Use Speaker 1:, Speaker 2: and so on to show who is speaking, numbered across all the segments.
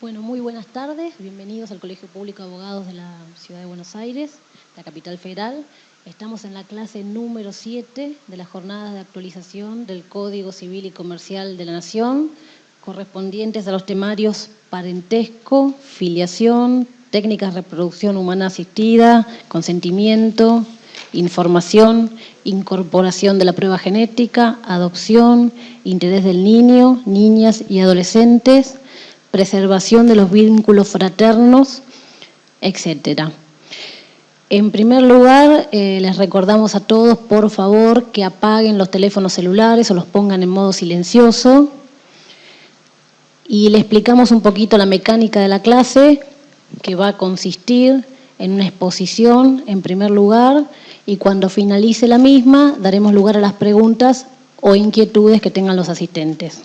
Speaker 1: Bueno, muy buenas tardes. Bienvenidos al Colegio Público de Abogados de la Ciudad de Buenos Aires, la capital federal. Estamos en la clase número 7 de las jornadas de actualización del Código Civil y Comercial de la Nación, correspondientes a los temarios parentesco, filiación, técnicas de reproducción humana asistida, consentimiento, información, incorporación de la prueba genética, adopción, interés del niño, niñas y adolescentes, preservación de los vínculos fraternos, etc. En primer lugar, les recordamos a todos, por favor, que apaguen los teléfonos celulares o los pongan en modo silencioso. Y le explicamos un poquito la mecánica de la clase, que va a consistir en una exposición, en primer lugar, y cuando finalice la misma, daremos lugar a las preguntas o inquietudes que tengan los asistentes.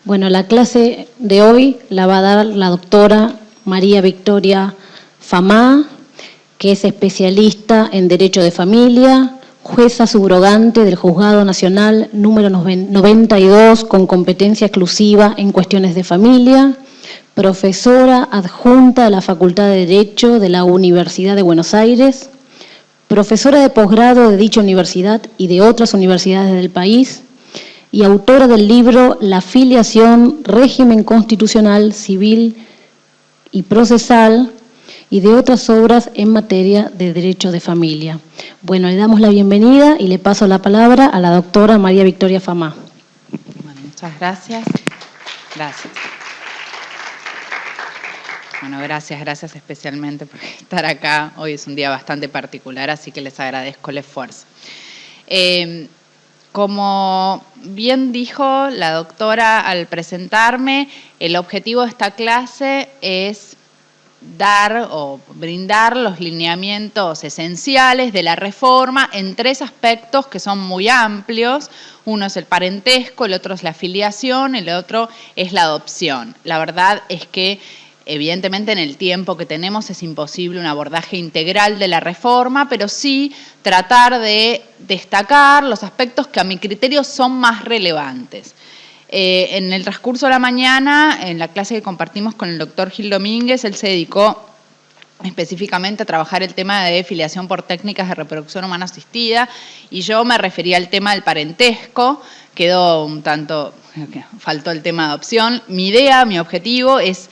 Speaker 1: Bueno, la clase de hoy la va a dar la doctora María Victoria Famá, que es especialista en Derecho de Familia, jueza subrogante del Juzgado Nacional número 92 con competencia exclusiva en cuestiones de familia, profesora adjunta de la Facultad de Derecho de la Universidad de Buenos Aires, profesora de posgrado de dicha universidad y de otras universidades del país, y autora del libro La filiación, régimen constitucional, civil y procesal, y de otras obras en materia de derecho de familia. Bueno, le damos la bienvenida y le paso la palabra a la doctora María Victoria Famá.
Speaker 2: Bueno, muchas gracias. Gracias. Bueno, gracias especialmente por estar acá. Hoy es un día bastante particular, así que les agradezco el esfuerzo. Como bien dijo la doctora al presentarme, el objetivo de esta clase es dar o brindar los lineamientos esenciales de la reforma en tres aspectos que son muy amplios. Uno es el parentesco, el otro es la filiación, el otro es la adopción. La verdad es que evidentemente en el tiempo que tenemos es imposible un abordaje integral de la reforma, pero sí tratar de destacar los aspectos que a mi criterio son más relevantes. En el transcurso de la mañana, en la clase que compartimos con el doctor Gil Domínguez, él se dedicó específicamente a trabajar el tema de filiación por técnicas de reproducción humana asistida, y yo me refería al tema del parentesco. Quedó un tanto, faltó el tema de adopción. Mi idea, mi objetivo es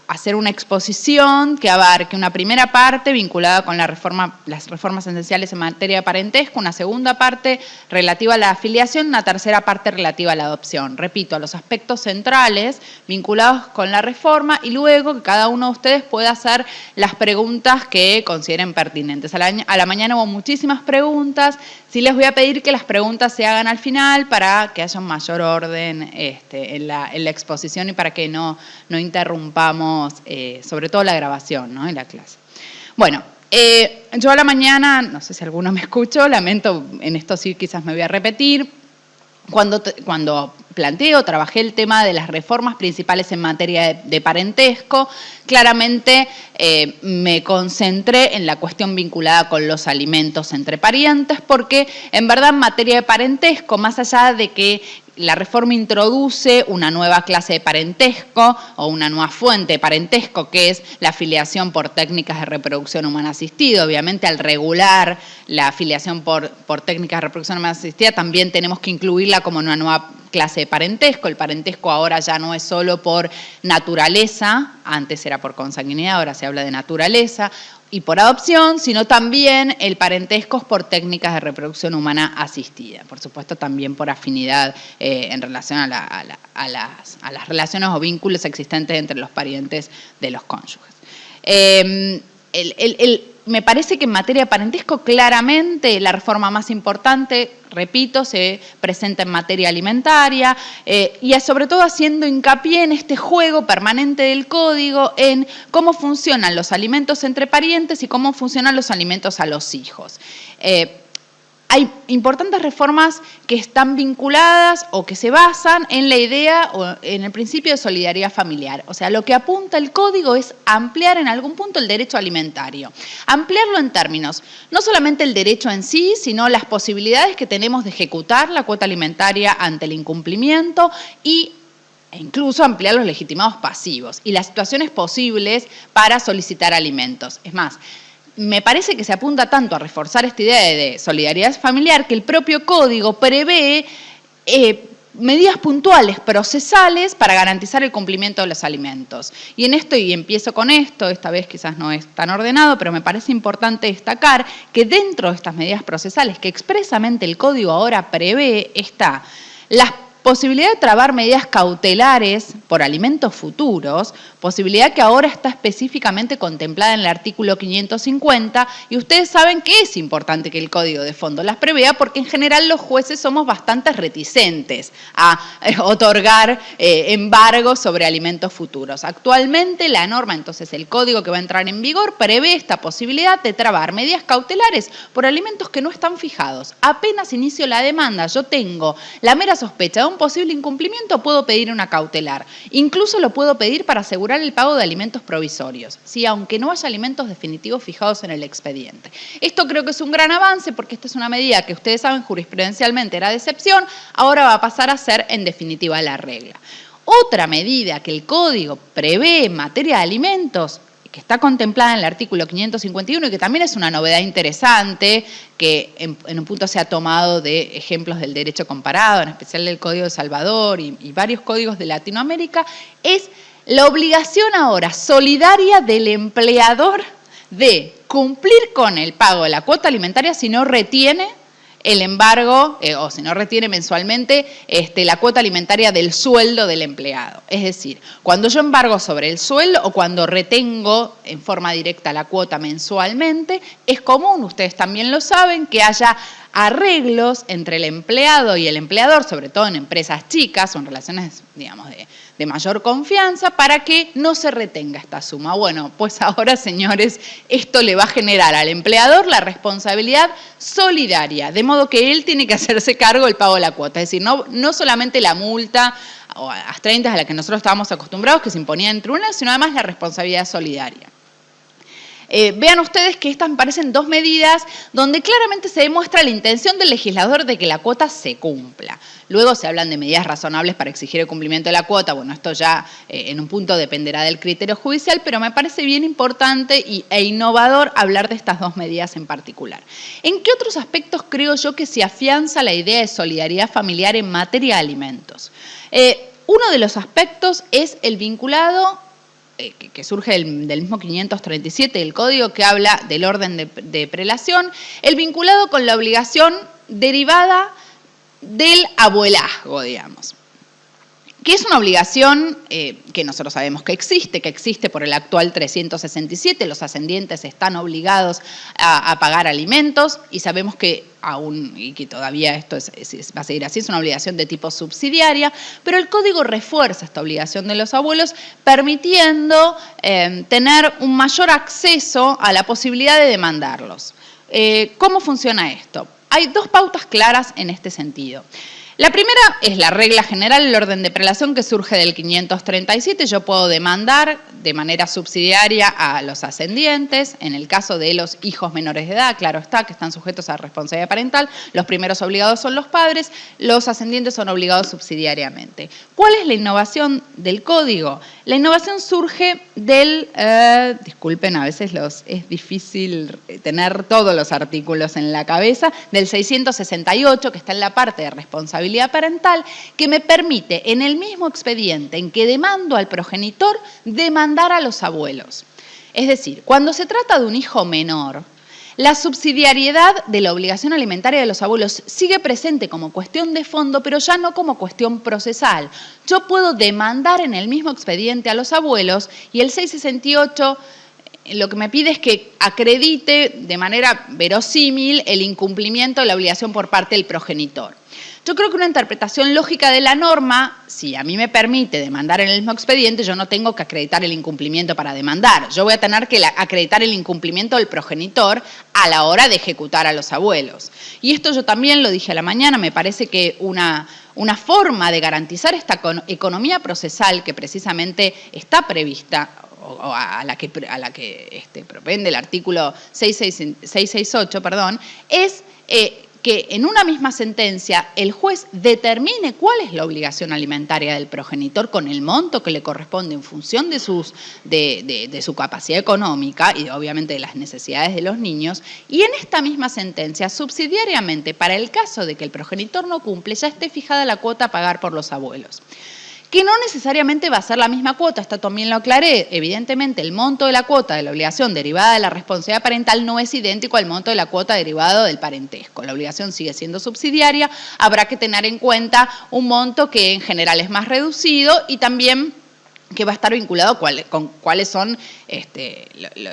Speaker 2: hacer una exposición que abarque una primera parte vinculada con las reformas esenciales en materia de parentesco, una segunda parte relativa a la afiliación, una tercera parte relativa a la adopción. Repito, a los aspectos centrales vinculados con la reforma, y luego que cada uno de ustedes pueda hacer las preguntas que consideren pertinentes. A la mañana hubo muchísimas preguntas. Sí les voy a pedir que las preguntas se hagan al final para que haya un mayor orden en la exposición y para que no interrumpamos sobre todo la grabación, ¿no?, en la clase. Bueno, yo a la mañana, no sé si alguno me escuchó, lamento, en esto sí quizás me voy a repetir. Cuando trabajé el tema de las reformas principales en materia de parentesco, claramente me concentré en la cuestión vinculada con los alimentos entre parientes, porque en verdad en materia de parentesco, más allá de que la reforma introduce una nueva clase de parentesco o una nueva fuente de parentesco, que es la filiación por técnicas de reproducción humana asistida. Obviamente, al regular la filiación por técnicas de reproducción humana asistida, también tenemos que incluirla como una nueva clase de parentesco. El parentesco ahora ya no es solo por naturaleza, antes era por consanguinidad, ahora se habla de naturaleza, y por adopción, sino también el parentesco es por técnicas de reproducción humana asistida. Por supuesto, también por afinidad en relación a las relaciones o vínculos existentes entre los parientes de los cónyuges. Me parece que en materia de parentesco, claramente la reforma más importante, repito, se presenta en materia alimentaria y sobre todo haciendo hincapié en este juego permanente del código, en cómo funcionan los alimentos entre parientes y cómo funcionan los alimentos a los hijos. Hay importantes reformas que están vinculadas o que se basan en la idea o en el principio de solidaridad familiar. O sea, lo que apunta el código es ampliar en algún punto el derecho alimentario. Ampliarlo en términos, no solamente el derecho en sí, sino las posibilidades que tenemos de ejecutar la cuota alimentaria ante el incumplimiento y e incluso ampliar los legitimados pasivos y las situaciones posibles para solicitar alimentos. Es más, me parece que se apunta tanto a reforzar esta idea de solidaridad familiar que el propio código prevé medidas puntuales, procesales, para garantizar el cumplimiento de los alimentos. Y en esto, y empiezo con esto, esta vez quizás no es tan ordenado, pero me parece importante destacar que dentro de estas medidas procesales que expresamente el código ahora prevé está las posibilidad de trabar medidas cautelares por alimentos futuros, posibilidad que ahora está específicamente contemplada en el artículo 550, y ustedes saben que es importante que el Código de Fondo las prevea porque en general los jueces somos bastante reticentes a otorgar embargos sobre alimentos futuros. Actualmente la norma, entonces el código que va a entrar en vigor, prevé esta posibilidad de trabar medidas cautelares por alimentos que no están fijados. Apenas inicio la demanda, yo tengo la mera sospecha de un posible incumplimiento, puedo pedir una cautelar. Incluso lo puedo pedir para asegurar el pago de alimentos provisorios, ¿sí? Aunque no haya alimentos definitivos fijados en el expediente. Esto creo que es un gran avance porque esta es una medida que ustedes saben jurisprudencialmente era de excepción, ahora va a pasar a ser en definitiva la regla. Otra medida que el Código prevé en materia de alimentos, que está contemplada en el artículo 551 y que también es una novedad interesante, que en un punto se ha tomado de ejemplos del derecho comparado, en especial del Código de Salvador y varios códigos de Latinoamérica, es la obligación ahora solidaria del empleador de cumplir con el pago de la cuota alimentaria si no retiene el embargo o si no retiene mensualmente la cuota alimentaria del sueldo del empleado. Es decir, cuando yo embargo sobre el sueldo o cuando retengo en forma directa la cuota mensualmente, es común, ustedes también lo saben, que haya arreglos entre el empleado y el empleador, sobre todo en empresas chicas o en relaciones, digamos, de mayor confianza, para que no se retenga esta suma. Bueno, pues ahora, señores, esto le va a generar al empleador la responsabilidad solidaria, de modo que él tiene que hacerse cargo del pago de la cuota. Es decir, no solamente la multa o a las 30 a la que nosotros estábamos acostumbrados, que se imponía en tribunal, sino además la responsabilidad solidaria. Vean ustedes que estas me parecen dos medidas donde claramente se demuestra la intención del legislador de que la cuota se cumpla. Luego se hablan de medidas razonables para exigir el cumplimiento de la cuota. Bueno, esto ya en un punto dependerá del criterio judicial, pero me parece bien importante e innovador hablar de estas dos medidas en particular. ¿En qué otros aspectos creo yo que se afianza la idea de solidaridad familiar en materia de alimentos? Uno de los aspectos es el vinculado que surge del mismo 537 del Código, que habla del orden de prelación, el vinculado con la obligación derivada del abuelazgo, digamos, que es una obligación que nosotros sabemos que existe por el actual 367, los ascendientes están obligados a pagar alimentos y sabemos que aún, y que todavía esto va a seguir así, es una obligación de tipo subsidiaria, pero el Código refuerza esta obligación de los abuelos permitiendo tener un mayor acceso a la posibilidad de demandarlos. ¿Cómo funciona esto? Hay dos pautas claras en este sentido. La primera es la regla general, el orden de prelación que surge del 537. Yo puedo demandar de manera subsidiaria a los ascendientes. En el caso de los hijos menores de edad, claro está, que están sujetos a responsabilidad parental, los primeros obligados son los padres, los ascendientes son obligados subsidiariamente. ¿Cuál es la innovación del Código? La innovación surge del, disculpen, a veces es difícil tener todos los artículos en la cabeza, del 668, que está en la parte de responsabilidad parental, que me permite en el mismo expediente en que demando al progenitor, demandar a los abuelos. Es decir, cuando se trata de un hijo menor, la subsidiariedad de la obligación alimentaria de los abuelos sigue presente como cuestión de fondo, pero ya no como cuestión procesal. Yo puedo demandar en el mismo expediente a los abuelos y el 668 lo que me pide es que acredite de manera verosímil el incumplimiento de la obligación por parte del progenitor. Yo creo que una interpretación lógica de la norma, si a mí me permite demandar en el mismo expediente, yo no tengo que acreditar el incumplimiento para demandar. Yo voy a tener que acreditar el incumplimiento del progenitor a la hora de ejecutar a los abuelos. Y esto yo también lo dije a la mañana, me parece que una forma de garantizar esta economía procesal que precisamente está prevista, o a la que propende el artículo 668, es que en una misma sentencia el juez determine cuál es la obligación alimentaria del progenitor con el monto que le corresponde en función de su capacidad económica y obviamente de las necesidades de los niños, y en esta misma sentencia, subsidiariamente, para el caso de que el progenitor no cumple, ya esté fijada la cuota a pagar por los abuelos. Que no necesariamente va a ser la misma cuota, esto también lo aclaré. Evidentemente, el monto de la cuota de la obligación derivada de la responsabilidad parental no es idéntico al monto de la cuota derivado del parentesco. La obligación sigue siendo subsidiaria, habrá que tener en cuenta un monto que en general es más reducido y también que va a estar vinculado con cuáles son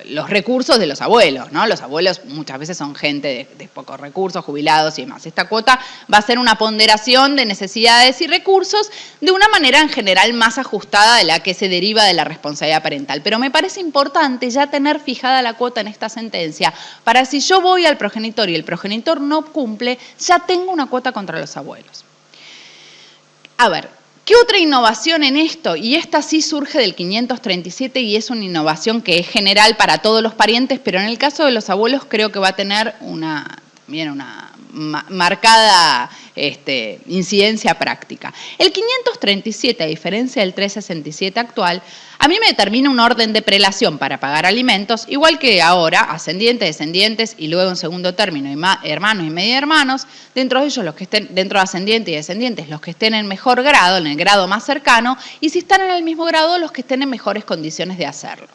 Speaker 2: los recursos de los abuelos, ¿no? Los abuelos muchas veces son gente de pocos recursos, jubilados y demás. Esta cuota va a ser una ponderación de necesidades y recursos de una manera en general más ajustada de la que se deriva de la responsabilidad parental. Pero me parece importante ya tener fijada la cuota en esta sentencia para si yo voy al progenitor y el progenitor no cumple, ya tengo una cuota contra los abuelos. A ver, ¿qué otra innovación en esto? Y esta sí surge del 537 y es una innovación que es general para todos los parientes, pero en el caso de los abuelos creo que va a tener una marcada incidencia práctica. El 537, a diferencia del 367 actual, a mí me determina un orden de prelación para pagar alimentos, igual que ahora, ascendientes, descendientes y luego en segundo término, hermanos y medio hermanos, dentro de ellos los que estén, dentro de ascendientes y descendientes, los que estén en mejor grado, en el grado más cercano, y si están en el mismo grado, los que estén en mejores condiciones de hacerlo.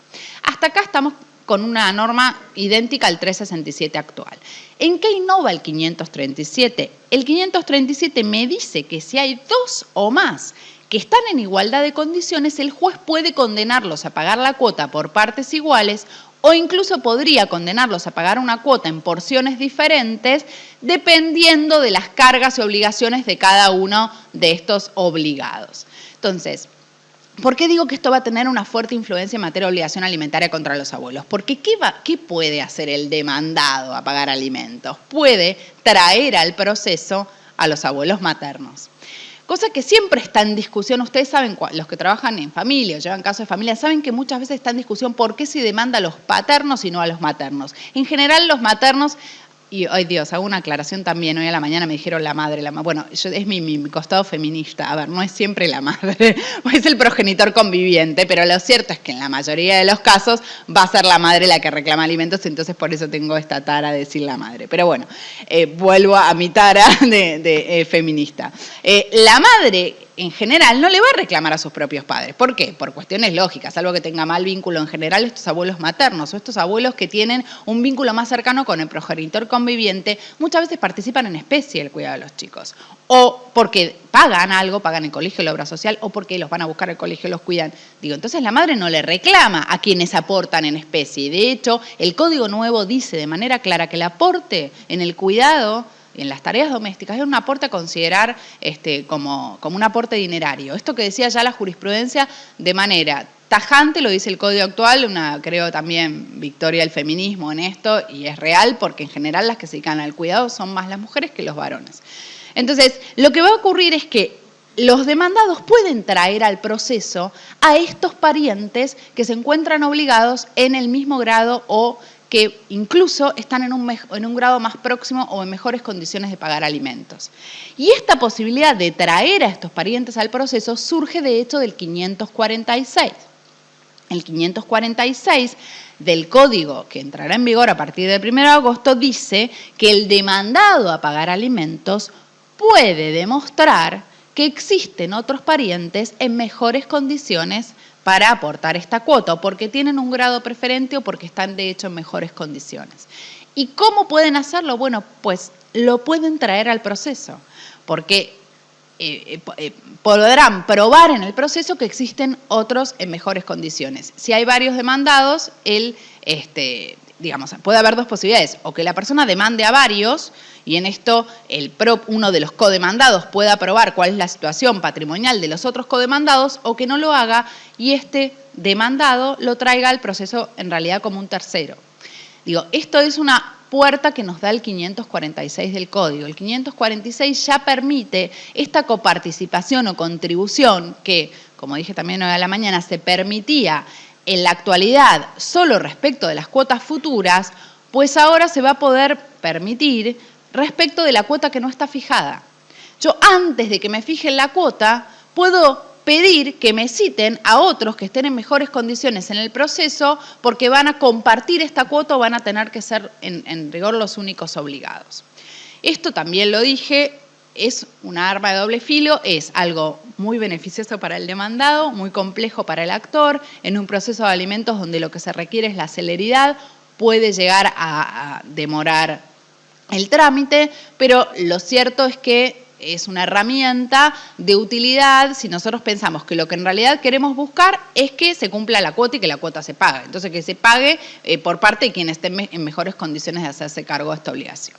Speaker 2: Hasta acá estamos con una norma idéntica al 367 actual. ¿En qué innova el 537? El 537 me dice que si hay dos o más que están en igualdad de condiciones, el juez puede condenarlos a pagar la cuota por partes iguales o incluso podría condenarlos a pagar una cuota en porciones diferentes dependiendo de las cargas y obligaciones de cada uno de estos obligados. Entonces, ¿por qué digo que esto va a tener una fuerte influencia en materia de obligación alimentaria contra los abuelos? Porque ¿qué puede hacer el demandado a pagar alimentos? Puede traer al proceso a los abuelos maternos. Cosa que siempre está en discusión. Ustedes saben, los que trabajan en familia o llevan casos de familia, saben que muchas veces está en discusión por qué se demanda a los paternos y no a los maternos. En general, los maternos... Y, ay Dios, hago una aclaración también. Hoy a la mañana me dijeron la madre. Bueno, es mi costado feminista. A ver, no es siempre la madre, es el progenitor conviviente, pero lo cierto es que en la mayoría de los casos va a ser la madre la que reclama alimentos, entonces por eso tengo esta tara de decir la madre. Pero bueno, vuelvo a mi tara de feminista. La madre, en general, no le va a reclamar a sus propios padres. ¿Por qué? Por cuestiones lógicas, salvo que tenga mal vínculo en general, estos abuelos maternos o estos abuelos que tienen un vínculo más cercano con el progenitor conviviente, muchas veces participan en especie del cuidado de los chicos. O porque pagan algo, pagan el colegio, la obra social, o porque los van a buscar al colegio y los cuidan. Digo, entonces la madre no le reclama a quienes aportan en especie. De hecho, el Código Nuevo dice de manera clara que el aporte en el cuidado en las tareas domésticas es un aporte a considerar como un aporte dinerario. Esto que decía ya la jurisprudencia de manera tajante, lo dice el Código actual, creo también victoria del feminismo en esto, y es real porque en general las que se dedican al cuidado son más las mujeres que los varones. Entonces, lo que va a ocurrir es que los demandados pueden traer al proceso a estos parientes que se encuentran obligados en el mismo grado o que incluso están en un grado más próximo o en mejores condiciones de pagar alimentos. Y esta posibilidad de traer a estos parientes al proceso surge de hecho del 546. El 546 del Código, que entrará en vigor a partir del 1 de agosto, dice que el demandado a pagar alimentos puede demostrar que existen otros parientes en mejores condiciones para aportar esta cuota, o porque tienen un grado preferente o porque están de hecho en mejores condiciones. ¿Y cómo pueden hacerlo? Bueno, pues lo pueden traer al proceso, porque podrán probar en el proceso que existen otros en mejores condiciones. Si hay varios demandados, puede haber dos posibilidades, o que la persona demande a varios y en esto uno de los codemandados pueda probar cuál es la situación patrimonial de los otros codemandados, o que no lo haga y este demandado lo traiga al proceso en realidad como un tercero. Digo, esto es una puerta que nos da el 546 del Código. El 546 ya permite esta coparticipación o contribución que, como dije también hoy a la mañana, se permitía en la actualidad solo respecto de las cuotas futuras, pues ahora se va a poder permitir respecto de la cuota que no está fijada. Yo antes de que me fijen la cuota, puedo pedir que me citen a otros que estén en mejores condiciones en el proceso porque van a compartir esta cuota o van a tener que ser en rigor los únicos obligados. Esto también lo dije, es una arma de doble filo, es algo muy beneficioso para el demandado, muy complejo para el actor, en un proceso de alimentos donde lo que se requiere es la celeridad, puede llegar a demorar el trámite, pero lo cierto es que es una herramienta de utilidad si nosotros pensamos que lo que en realidad queremos buscar es que se cumpla la cuota y que la cuota se pague. Entonces, que se pague por parte de quien esté en mejores condiciones de hacerse cargo de esta obligación.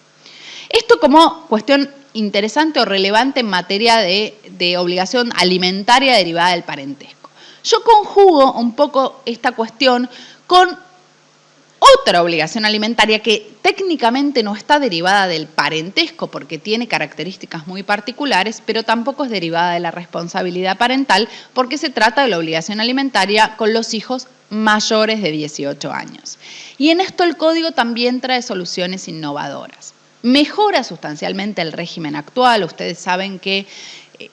Speaker 2: Esto como cuestión interesante o relevante en materia de obligación alimentaria derivada del parentesco. Yo conjugo un poco esta cuestión con otra obligación alimentaria que técnicamente no está derivada del parentesco porque tiene características muy particulares, pero tampoco es derivada de la responsabilidad parental porque se trata de la obligación alimentaria con los hijos mayores de 18 años. Y en esto el Código también trae soluciones innovadoras. Mejora sustancialmente el régimen actual. Ustedes saben que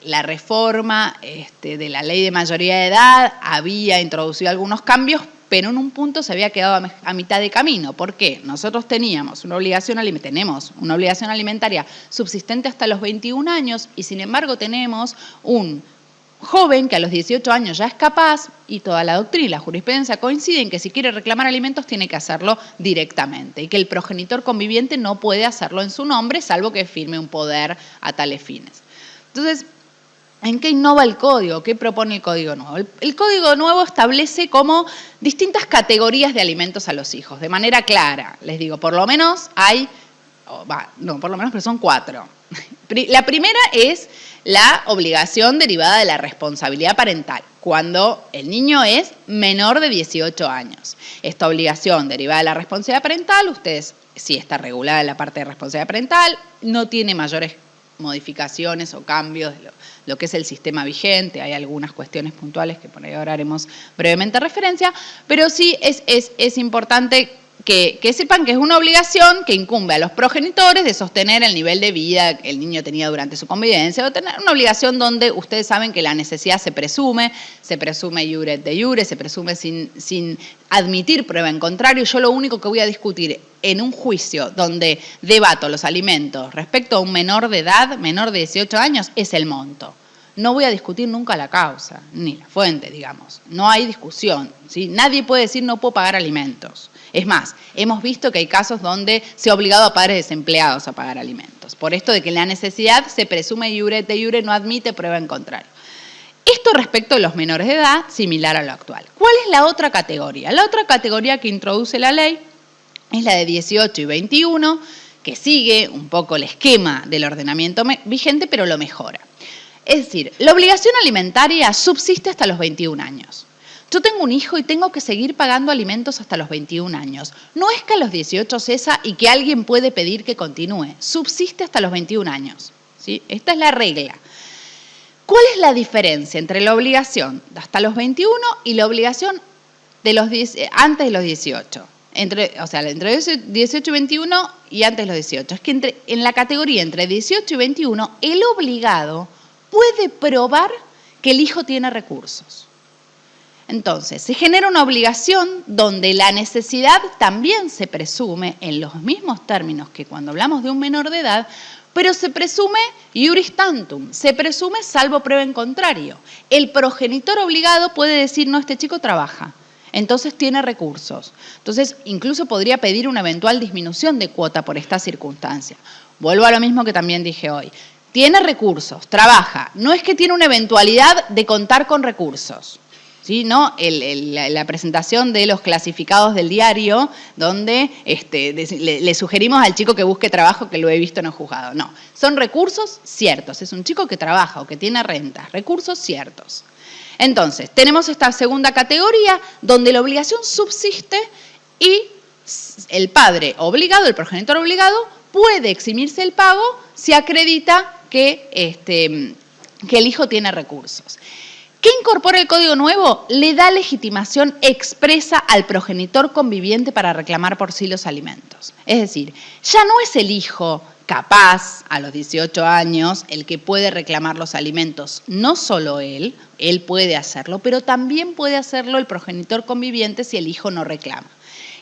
Speaker 2: la reforma de la ley de mayoría de edad había introducido algunos cambios, pero en un punto se había quedado a mitad de camino. ¿Por qué? Nosotros tenemos una obligación alimentaria subsistente hasta los 21 años y sin embargo tenemos un joven que a los 18 años ya es capaz y toda la doctrina y la jurisprudencia coinciden que si quiere reclamar alimentos tiene que hacerlo directamente y que el progenitor conviviente no puede hacerlo en su nombre salvo que firme un poder a tales fines. Entonces, ¿en qué innova el Código? ¿Qué propone el Código Nuevo? El Código Nuevo establece como distintas categorías de alimentos a los hijos, de manera clara. Les digo, por lo menos pero son 4. La primera es la obligación derivada de la responsabilidad parental, cuando el niño es menor de 18 años. Esta obligación derivada de la responsabilidad parental, ustedes, si está regulada en la parte de responsabilidad parental, no tiene mayores modificaciones o cambios de lo que es el sistema vigente. Hay algunas cuestiones puntuales que por ahí ahora haremos brevemente referencia, pero sí es importante que sepan que es una obligación que incumbe a los progenitores de sostener el nivel de vida que el niño tenía durante su convivencia, o tener una obligación donde ustedes saben que la necesidad se presume iure et de iure, se presume sin admitir prueba en contrario. Yo lo único que voy a discutir en un juicio donde debato los alimentos respecto a un menor de edad, menor de 18 años, es el monto. No voy a discutir nunca la causa, ni la fuente, digamos. No hay discusión, ¿sí? Nadie puede decir no puedo pagar alimentos. Es más, hemos visto que hay casos donde se ha obligado a padres desempleados a pagar alimentos. Por esto de que la necesidad se presume iure et de iure, no admite prueba en contrario. Esto respecto de los menores de edad, similar a lo actual. ¿Cuál es la otra categoría? La otra categoría que introduce la ley es la de 18 y 21, que sigue un poco el esquema del ordenamiento vigente, pero lo mejora. Es decir, la obligación alimentaria subsiste hasta los 21 años. Yo tengo un hijo y tengo que seguir pagando alimentos hasta los 21 años. No es que a los 18 cesa y que alguien puede pedir que continúe. Subsiste hasta los 21 años, ¿sí? Esta es la regla. ¿Cuál es la diferencia entre la obligación hasta los 21 y la obligación de antes de los 18? Entre 18 y 21 y antes de los 18. Es que en la categoría entre 18 y 21, el obligado puede probar que el hijo tiene recursos. Entonces, se genera una obligación donde la necesidad también se presume en los mismos términos que cuando hablamos de un menor de edad, pero se presume iuris tantum, se presume salvo prueba en contrario. El progenitor obligado puede decir, no, este chico trabaja, entonces tiene recursos. Entonces, incluso podría pedir una eventual disminución de cuota por esta circunstancia. Vuelvo a lo mismo que también dije hoy. Tiene recursos, trabaja, no es que tiene una eventualidad de contar con recursos. ¿Sí? ¿No? La presentación de los clasificados del diario, donde le sugerimos al chico que busque trabajo, que lo he visto en el juzgado. No, son recursos ciertos. Es un chico que trabaja o que tiene rentas, recursos ciertos. Entonces, tenemos esta segunda categoría, donde la obligación subsiste y el padre obligado, el progenitor obligado, puede eximirse el pago si acredita que el hijo tiene recursos. ¿Qué incorpora el Código Nuevo? Le da legitimación expresa al progenitor conviviente para reclamar por sí los alimentos. Es decir, ya no es el hijo capaz, a los 18 años, el que puede reclamar los alimentos. No solo él puede hacerlo, pero también puede hacerlo el progenitor conviviente si el hijo no reclama.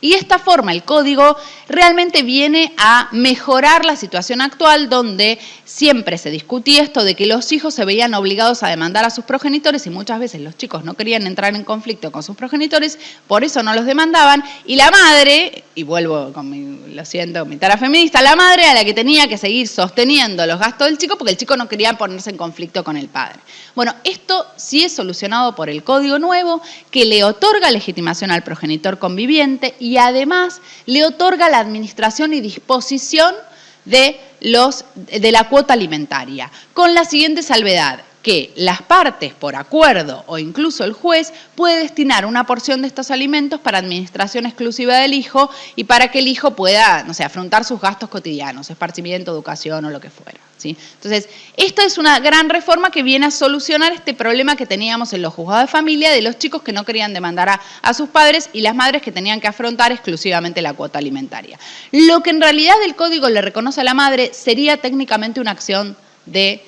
Speaker 2: Y de esta forma el código realmente viene a mejorar la situación actual donde siempre se discutía esto de que los hijos se veían obligados a demandar a sus progenitores y muchas veces los chicos no querían entrar en conflicto con sus progenitores, por eso no los demandaban, y la madre, y vuelvo con mi tara feminista, la madre a la que tenía que seguir sosteniendo los gastos del chico porque el chico no quería ponerse en conflicto con el padre. Bueno, esto sí es solucionado por el Código Nuevo, que le otorga legitimación al progenitor conviviente y además le otorga la administración y disposición de la cuota alimentaria, con la siguiente salvedad, que las partes por acuerdo o incluso el juez puede destinar una porción de estos alimentos para administración exclusiva del hijo y para que el hijo pueda, no sé, afrontar sus gastos cotidianos, esparcimiento, educación o lo que fuera, ¿sí? Entonces, esta es una gran reforma que viene a solucionar este problema que teníamos en los juzgados de familia de los chicos que no querían demandar a sus padres y las madres que tenían que afrontar exclusivamente la cuota alimentaria. Lo que en realidad el código le reconoce a la madre sería técnicamente una acción de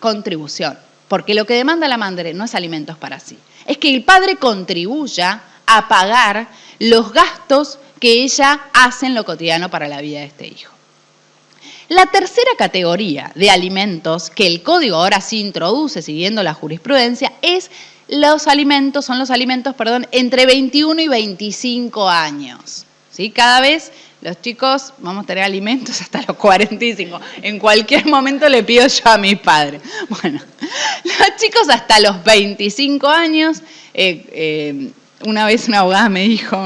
Speaker 2: contribución, porque lo que demanda la madre no es alimentos para sí, es que el padre contribuya a pagar los gastos que ella hace en lo cotidiano para la vida de este hijo. La tercera categoría de alimentos que el código ahora sí introduce siguiendo la jurisprudencia son los alimentos, entre 21 y 25 años. ¿Sí? Cada vez los chicos vamos a tener alimentos hasta los 45. En cualquier momento le pido yo a mi padre. Bueno, los chicos hasta los 25 años, una vez una abogada me dijo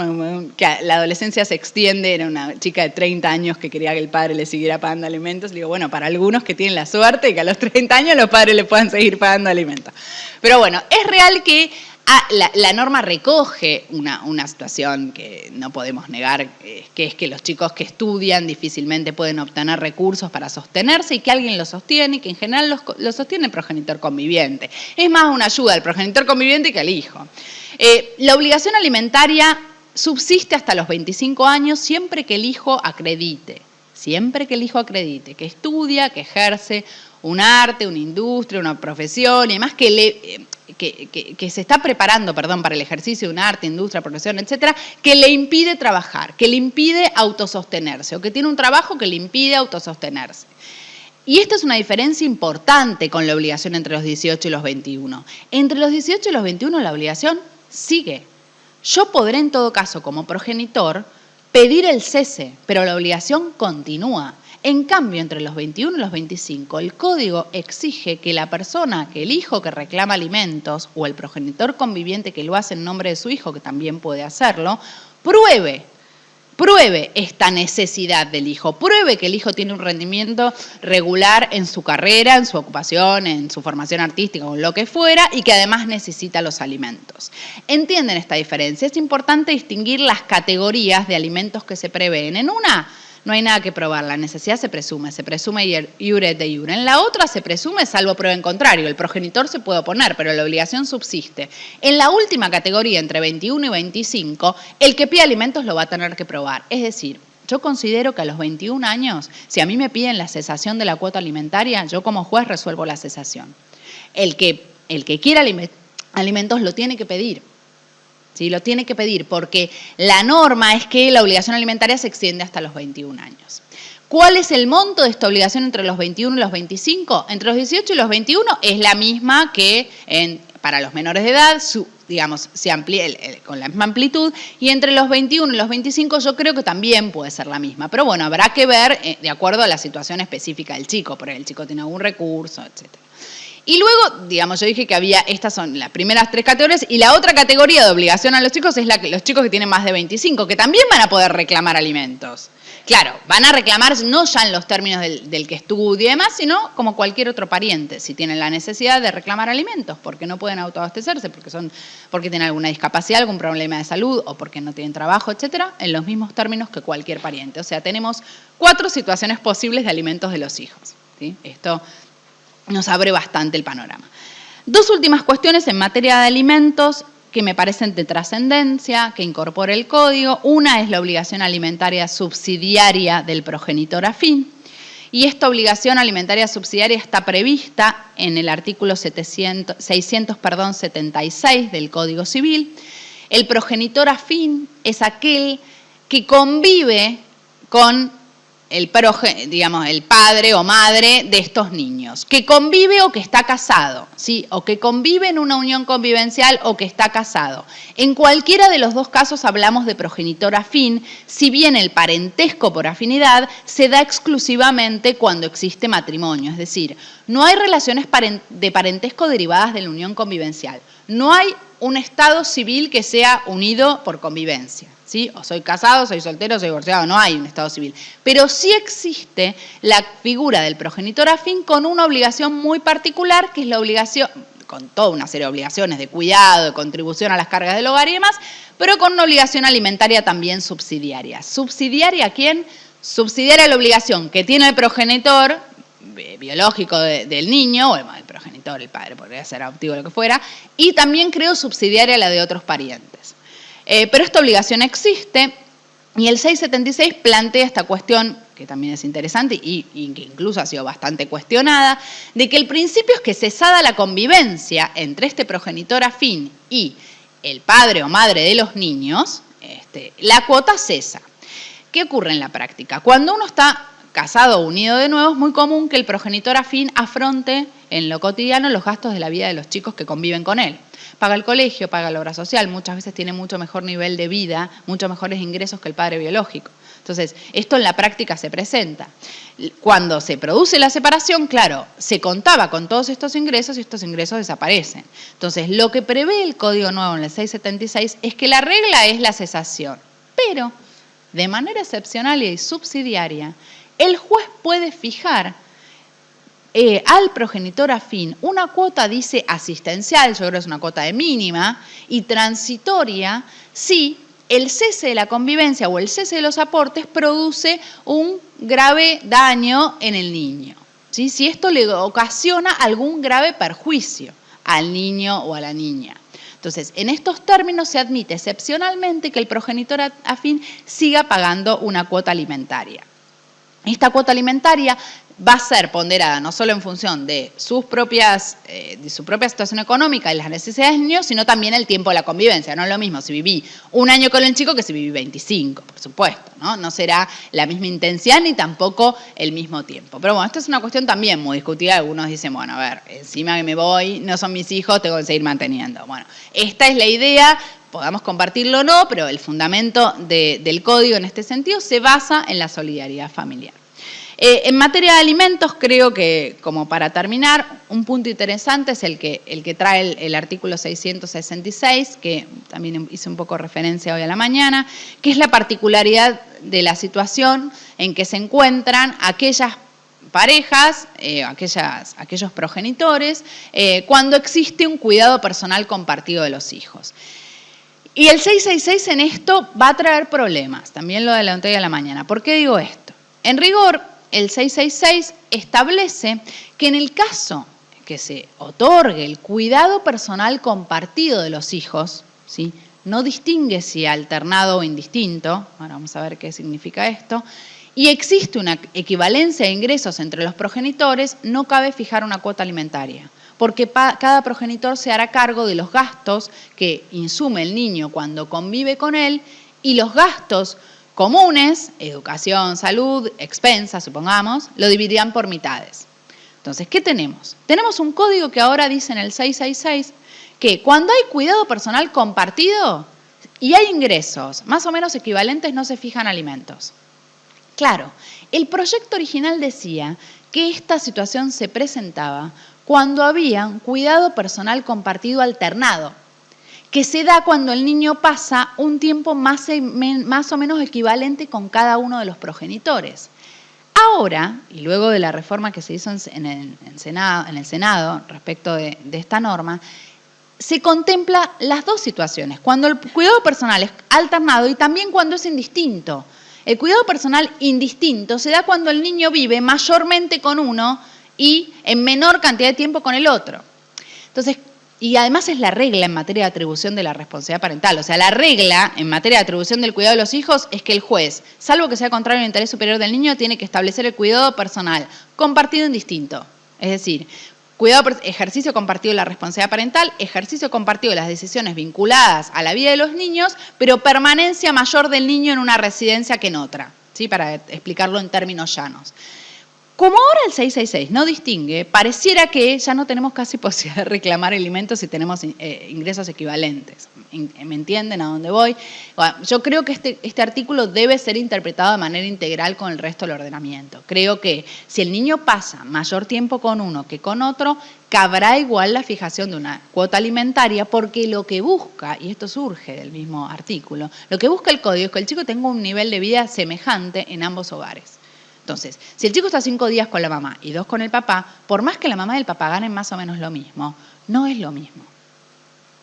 Speaker 2: que la adolescencia se extiende, era una chica de 30 años que quería que el padre le siguiera pagando alimentos. Le digo, bueno, para algunos que tienen la suerte de que a los 30 años los padres le puedan seguir pagando alimentos. Pero bueno, es real que la norma recoge una situación que no podemos negar, que es que los chicos que estudian difícilmente pueden obtener recursos para sostenerse y que alguien los sostiene y que en general los sostiene el progenitor conviviente. Es más una ayuda al progenitor conviviente que al hijo. La obligación alimentaria subsiste hasta los 25 años siempre que el hijo acredite, que estudia, que ejerce un arte, una industria, una profesión y además que se está preparando, para el ejercicio de un arte, industria, profesión, etcétera, que le impide trabajar, que le impide autosostenerse o que tiene un trabajo que le impide autosostenerse. Y esta es una diferencia importante con la obligación entre los 18 y los 21. Entre los 18 y los 21 la obligación sigue. Yo podré en todo caso como progenitor pedir el cese, pero la obligación continúa. En cambio, entre los 21 y los 25, el código exige que la persona, que el hijo que reclama alimentos o el progenitor conviviente que lo hace en nombre de su hijo, que también puede hacerlo, pruebe esta necesidad del hijo, pruebe que el hijo tiene un rendimiento regular en su carrera, en su ocupación, en su formación artística o lo que fuera y que además necesita los alimentos. ¿Entienden esta diferencia? Es importante distinguir las categorías de alimentos que se prevén. En una no hay nada que probar, la necesidad se presume iure de iure. En la otra se presume salvo prueba en contrario, el progenitor se puede oponer, pero la obligación subsiste. En la última categoría, entre 21 y 25, el que pide alimentos lo va a tener que probar. Es decir, yo considero que a los 21 años, si a mí me piden la cesación de la cuota alimentaria, yo como juez resuelvo la cesación. El que quiera alimentos lo tiene que pedir. ¿Sí? Lo tiene que pedir porque la norma es que la obligación alimentaria se extiende hasta los 21 años. ¿Cuál es el monto de esta obligación entre los 21 y los 25? Entre los 18 y los 21 es la misma que para los menores de edad, se amplía con la misma amplitud, y entre los 21 y los 25 yo creo que también puede ser la misma. Pero bueno, habrá que ver de acuerdo a la situación específica del chico, porque el chico tiene algún recurso, etcétera. Y luego, yo dije que estas son las primeras tres categorías, y la otra categoría de obligación a los chicos es los chicos que tienen más de 25, que también van a poder reclamar alimentos. Claro, van a reclamar no ya en los términos del que estudia y demás, sino como cualquier otro pariente, si tienen la necesidad de reclamar alimentos, porque no pueden autoabastecerse, porque tienen alguna discapacidad, algún problema de salud, o porque no tienen trabajo, etcétera, en los mismos términos que cualquier pariente. O sea, tenemos 4 situaciones posibles de alimentos de los hijos, ¿sí? Esto nos abre bastante el panorama. Dos últimas cuestiones en materia de alimentos que me parecen de trascendencia, que incorpora el Código. Una es la obligación alimentaria subsidiaria del progenitor afín. Y esta obligación alimentaria subsidiaria está prevista en el artículo 676 del Código Civil. El progenitor afín es aquel que convive con el padre o madre de estos niños, que convive o que está casado, ¿sí? O que convive en una unión convivencial o que está casado. En cualquiera de los dos casos hablamos de progenitor afín, si bien el parentesco por afinidad se da exclusivamente cuando existe matrimonio, es decir, no hay relaciones de parentesco derivadas de la unión convivencial, no hay un estado civil que sea unido por convivencia. ¿Sí? O soy casado, soy soltero, soy divorciado, no hay un estado civil. Pero sí existe la figura del progenitor afín con una obligación muy particular, que es la obligación, con toda una serie de obligaciones de cuidado, de contribución a las cargas del hogar y demás, pero con una obligación alimentaria también subsidiaria. ¿Subsidiaria a quién? Subsidiaria a la obligación que tiene el progenitor biológico del niño, o el progenitor, el padre, podría ser adoptivo o lo que fuera, y también creo subsidiaria a la de otros parientes. Pero esta obligación existe y el 676 plantea esta cuestión, que también es interesante y que incluso ha sido bastante cuestionada, de que el principio es que cesada la convivencia entre este progenitor afín y el padre o madre de los niños, la cuota cesa. ¿Qué ocurre en la práctica? Cuando uno está casado o unido de nuevo, es muy común que el progenitor afín afronte en lo cotidiano los gastos de la vida de los chicos que conviven con él. Paga el colegio, paga la obra social, muchas veces tiene mucho mejor nivel de vida, muchos mejores ingresos que el padre biológico. Entonces, esto en la práctica se presenta. Cuando se produce la separación, claro, se contaba con todos estos ingresos y estos ingresos desaparecen. Entonces, lo que prevé el Código Nuevo en el 676 es que la regla es la cesación, pero de manera excepcional y subsidiaria, el juez puede fijar al progenitor afín una cuota, dice, asistencial, yo creo que es una cuota de mínima, y transitoria, si el cese de la convivencia o el cese de los aportes produce un grave daño en el niño, ¿sí? Si esto le ocasiona algún grave perjuicio al niño o a la niña. Entonces, en estos términos se admite excepcionalmente que el progenitor afín siga pagando una cuota alimentaria. Esta cuota alimentaria va a ser ponderada no solo en función de su propia situación económica y las necesidades del niño, sino también el tiempo de la convivencia. No es lo mismo si viví un año con el chico que si viví 25, por supuesto, ¿no? No será la misma intensidad ni tampoco el mismo tiempo. Pero bueno, esto es una cuestión también muy discutida. Algunos dicen, bueno, a ver, encima que me voy, no son mis hijos, tengo que seguir manteniendo. Bueno, esta es la idea. Podamos compartirlo o no, pero el fundamento del código en este sentido se basa en la solidaridad familiar. En materia de alimentos, creo que, como para terminar, un punto interesante es el que trae el artículo 666, que también hice un poco referencia hoy a la mañana, que es la particularidad de la situación en que se encuentran aquellas parejas, aquellos progenitores, cuando existe un cuidado personal compartido de los hijos. Y el 666 en esto va a traer problemas, también lo adelanté hoy a la mañana. ¿Por qué digo esto? En rigor, el 666 establece que en el caso que se otorgue el cuidado personal compartido de los hijos, ¿sí? No distingue si alternado o indistinto, ahora vamos a ver qué significa esto, y existe una equivalencia de ingresos entre los progenitores, no cabe fijar una cuota alimentaria, porque cada progenitor se hará cargo de los gastos que insume el niño cuando convive con él y los gastos comunes, educación, salud, expensas, supongamos, lo dividirán por mitades. Entonces, ¿qué tenemos? Tenemos un código que ahora dice en el 666 que cuando hay cuidado personal compartido y hay ingresos más o menos equivalentes, no se fijan alimentos. Claro, el proyecto original decía que esta situación se presentaba cuando había un cuidado personal compartido alternado, que se da cuando el niño pasa un tiempo más o menos equivalente con cada uno de los progenitores. Ahora, y luego de la reforma que se hizo en el Senado respecto de esta norma, se contempla las dos situaciones, cuando el cuidado personal es alternado y también cuando es indistinto. El cuidado personal indistinto se da cuando el niño vive mayormente con uno y en menor cantidad de tiempo con el otro. Entonces, y además es la regla en materia de atribución de la responsabilidad parental. O sea, la regla en materia de atribución del cuidado de los hijos es que el juez, salvo que sea contrario al interés superior del niño, tiene que establecer el cuidado personal compartido en distinto. Es decir, ejercicio compartido de la responsabilidad parental, ejercicio compartido de las decisiones vinculadas a la vida de los niños, pero permanencia mayor del niño en una residencia que en otra, ¿sí? Para explicarlo en términos llanos. Como ahora el 666 no distingue, pareciera que ya no tenemos casi posibilidad de reclamar alimentos si tenemos ingresos equivalentes. ¿Me entienden a dónde voy? Bueno, yo creo que este artículo debe ser interpretado de manera integral con el resto del ordenamiento. Creo que si el niño pasa mayor tiempo con uno que con otro, cabrá igual la fijación de una cuota alimentaria, porque lo que busca, y esto surge del mismo artículo, lo que busca el código es que el chico tenga un nivel de vida semejante en ambos hogares. Entonces, si el chico está 5 días con la mamá y 2 con el papá, por más que la mamá y el papá ganen más o menos lo mismo, no es lo mismo.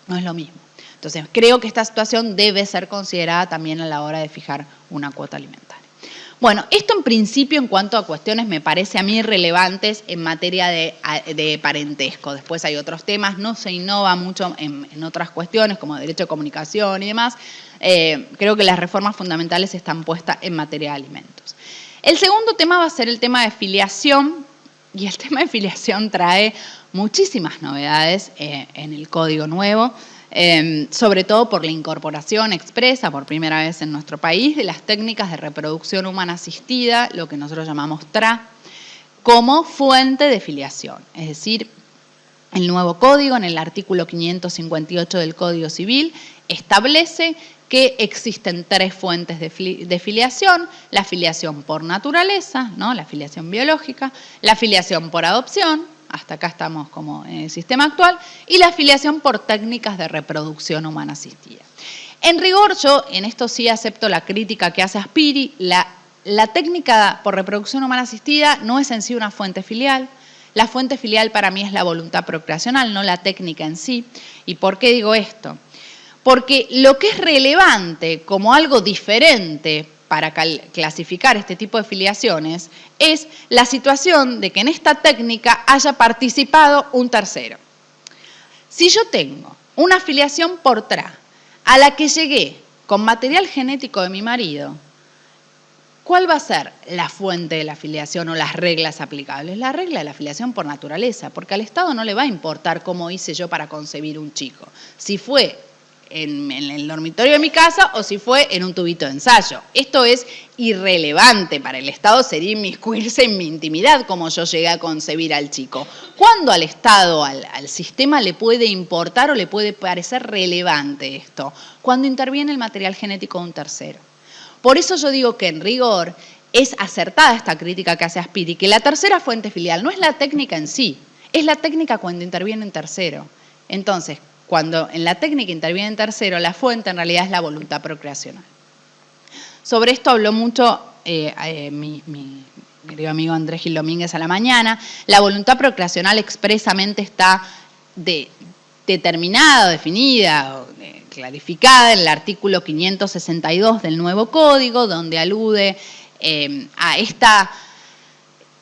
Speaker 2: No es lo mismo. Entonces, creo que esta situación debe ser considerada también a la hora de fijar una cuota alimentaria. Bueno, esto en principio en cuanto a cuestiones me parece a mí relevantes en materia de parentesco. Después hay otros temas, no se innova mucho en otras cuestiones como derecho de comunicación y demás. Creo que las reformas fundamentales están puestas en materia de alimentos. El segundo tema va a ser el tema de filiación, y el tema de filiación trae muchísimas novedades en el Código Nuevo, sobre todo por la incorporación expresa por primera vez en nuestro país de las técnicas de reproducción humana asistida, lo que nosotros llamamos TRA, como fuente de filiación. Es decir, el nuevo código, en el artículo 558 del Código Civil, establece que existen 3 fuentes de filiación: la filiación por naturaleza, ¿no? La filiación biológica, la filiación por adopción, hasta acá estamos como en el sistema actual, y la filiación por técnicas de reproducción humana asistida. En rigor, yo en esto sí acepto la crítica que hace Aspiri. La técnica por reproducción humana asistida no es en sí una fuente filial. La fuente filial para mí es la voluntad procreacional, no la técnica en sí. ¿Y por qué digo esto? Porque lo que es relevante como algo diferente para clasificar este tipo de filiaciones es la situación de que en esta técnica haya participado un tercero. Si yo tengo una filiación por TRA a la que llegué con material genético de mi marido, ¿cuál va a ser la fuente de la filiación o las reglas aplicables? La regla de la filiación por naturaleza, porque al Estado no le va a importar cómo hice yo para concebir un chico. Si fue en el dormitorio de mi casa o si fue en un tubito de ensayo. Esto es irrelevante para el Estado, sería inmiscuirse en mi intimidad como yo llegué a concebir al chico. ¿Cuándo al Estado, al sistema le puede importar o le puede parecer relevante esto? Cuando interviene el material genético de un tercero. Por eso yo digo que en rigor es acertada esta crítica que hace Aspiri, que la tercera fuente filial no es la técnica en sí, es la técnica cuando interviene un tercero. Entonces, cuando en la técnica interviene un tercero, la fuente en realidad es la voluntad procreacional. Sobre esto habló mucho mi querido amigo Andrés Gil Domínguez a la mañana. La voluntad procreacional expresamente está determinada, definida, clarificada en el artículo 562 del nuevo código, donde alude a